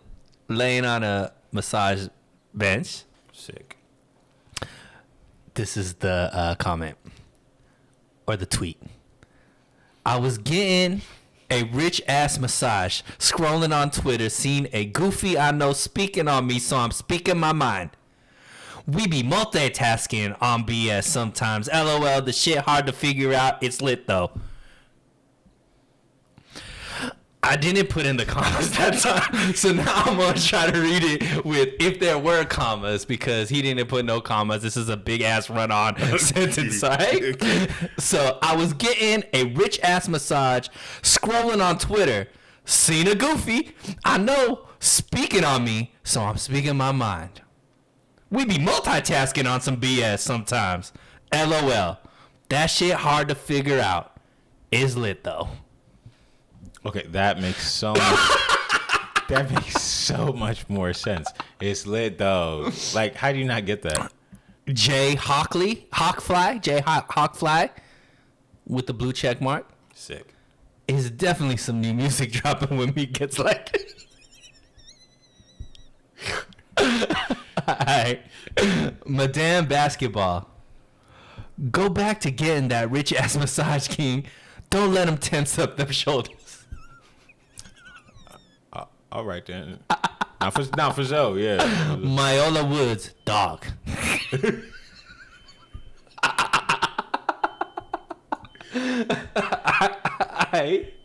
laying on a massage bench. Sick. This is the comment or the tweet. I was getting a rich ass massage, scrolling on Twitter, seeing a goofy I know speaking on me, so I'm speaking my mind. We be multitasking on BS sometimes. LOL, the shit hard to figure out. It's lit though. I didn't put in the commas that time, so now I'm gonna try to read it with if there were commas, because he didn't put no commas. This is a big ass run on sentence, right? So I was getting a rich ass massage, scrolling on Twitter, seen a goofy I know speaking on me, so I'm speaking my mind. We be multitasking on some BS sometimes. LOL. That shit hard to figure out. Is lit though. Okay, that makes so much more sense. It's lit though. Like, how do you not get that? Jay Hawkfly with the blue check mark. Sick. Is definitely some new music dropping when me gets like Alright. Madame Basketball. Go back to getting that rich ass massage king. Don't let him tense up them shoulders. All right then. Not for sure, yeah. Myola Woods, dog.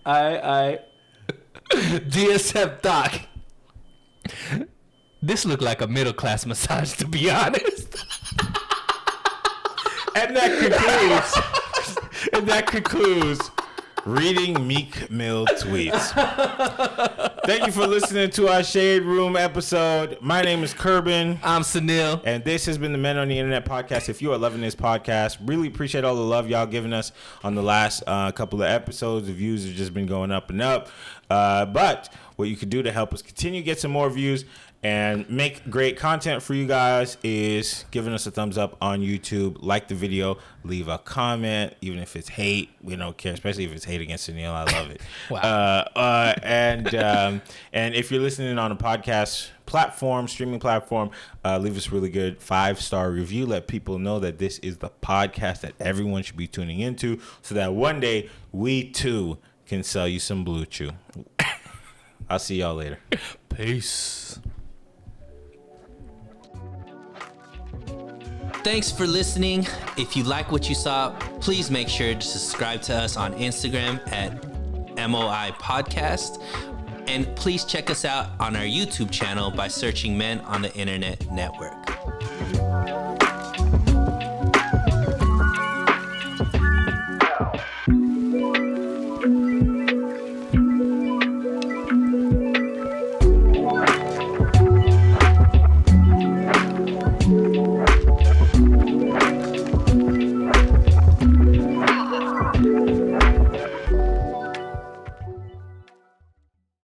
I DSF Doc. This looked like a middle class massage, to be honest. And that concludes reading Meek Mill tweets. Thank you for listening to our Shade Room episode. My name is Kerbin. I'm Sunil. And this has been the Men on the Internet podcast. If you are loving this podcast, really appreciate all the love y'all giving us on the last couple of episodes. The views have just been going up and up. But what you could do to help us continue to get some more views and make great content for you guys is giving us a thumbs up on YouTube, like the video, leave a comment, even if it's hate. We don't care, especially if it's hate against Sunil. I love it. Wow. And if you're listening on a podcast platform, streaming platform, leave us a really good 5-star review. Let people know that this is the podcast that everyone should be tuning into, so that one day we too can sell you some Blue Chew. I'll see y'all later. Peace. Thanks for listening. If you like what you saw, please make sure to subscribe to us on Instagram at MOI Podcast. And please check us out on our YouTube channel by searching Men on the Internet Network.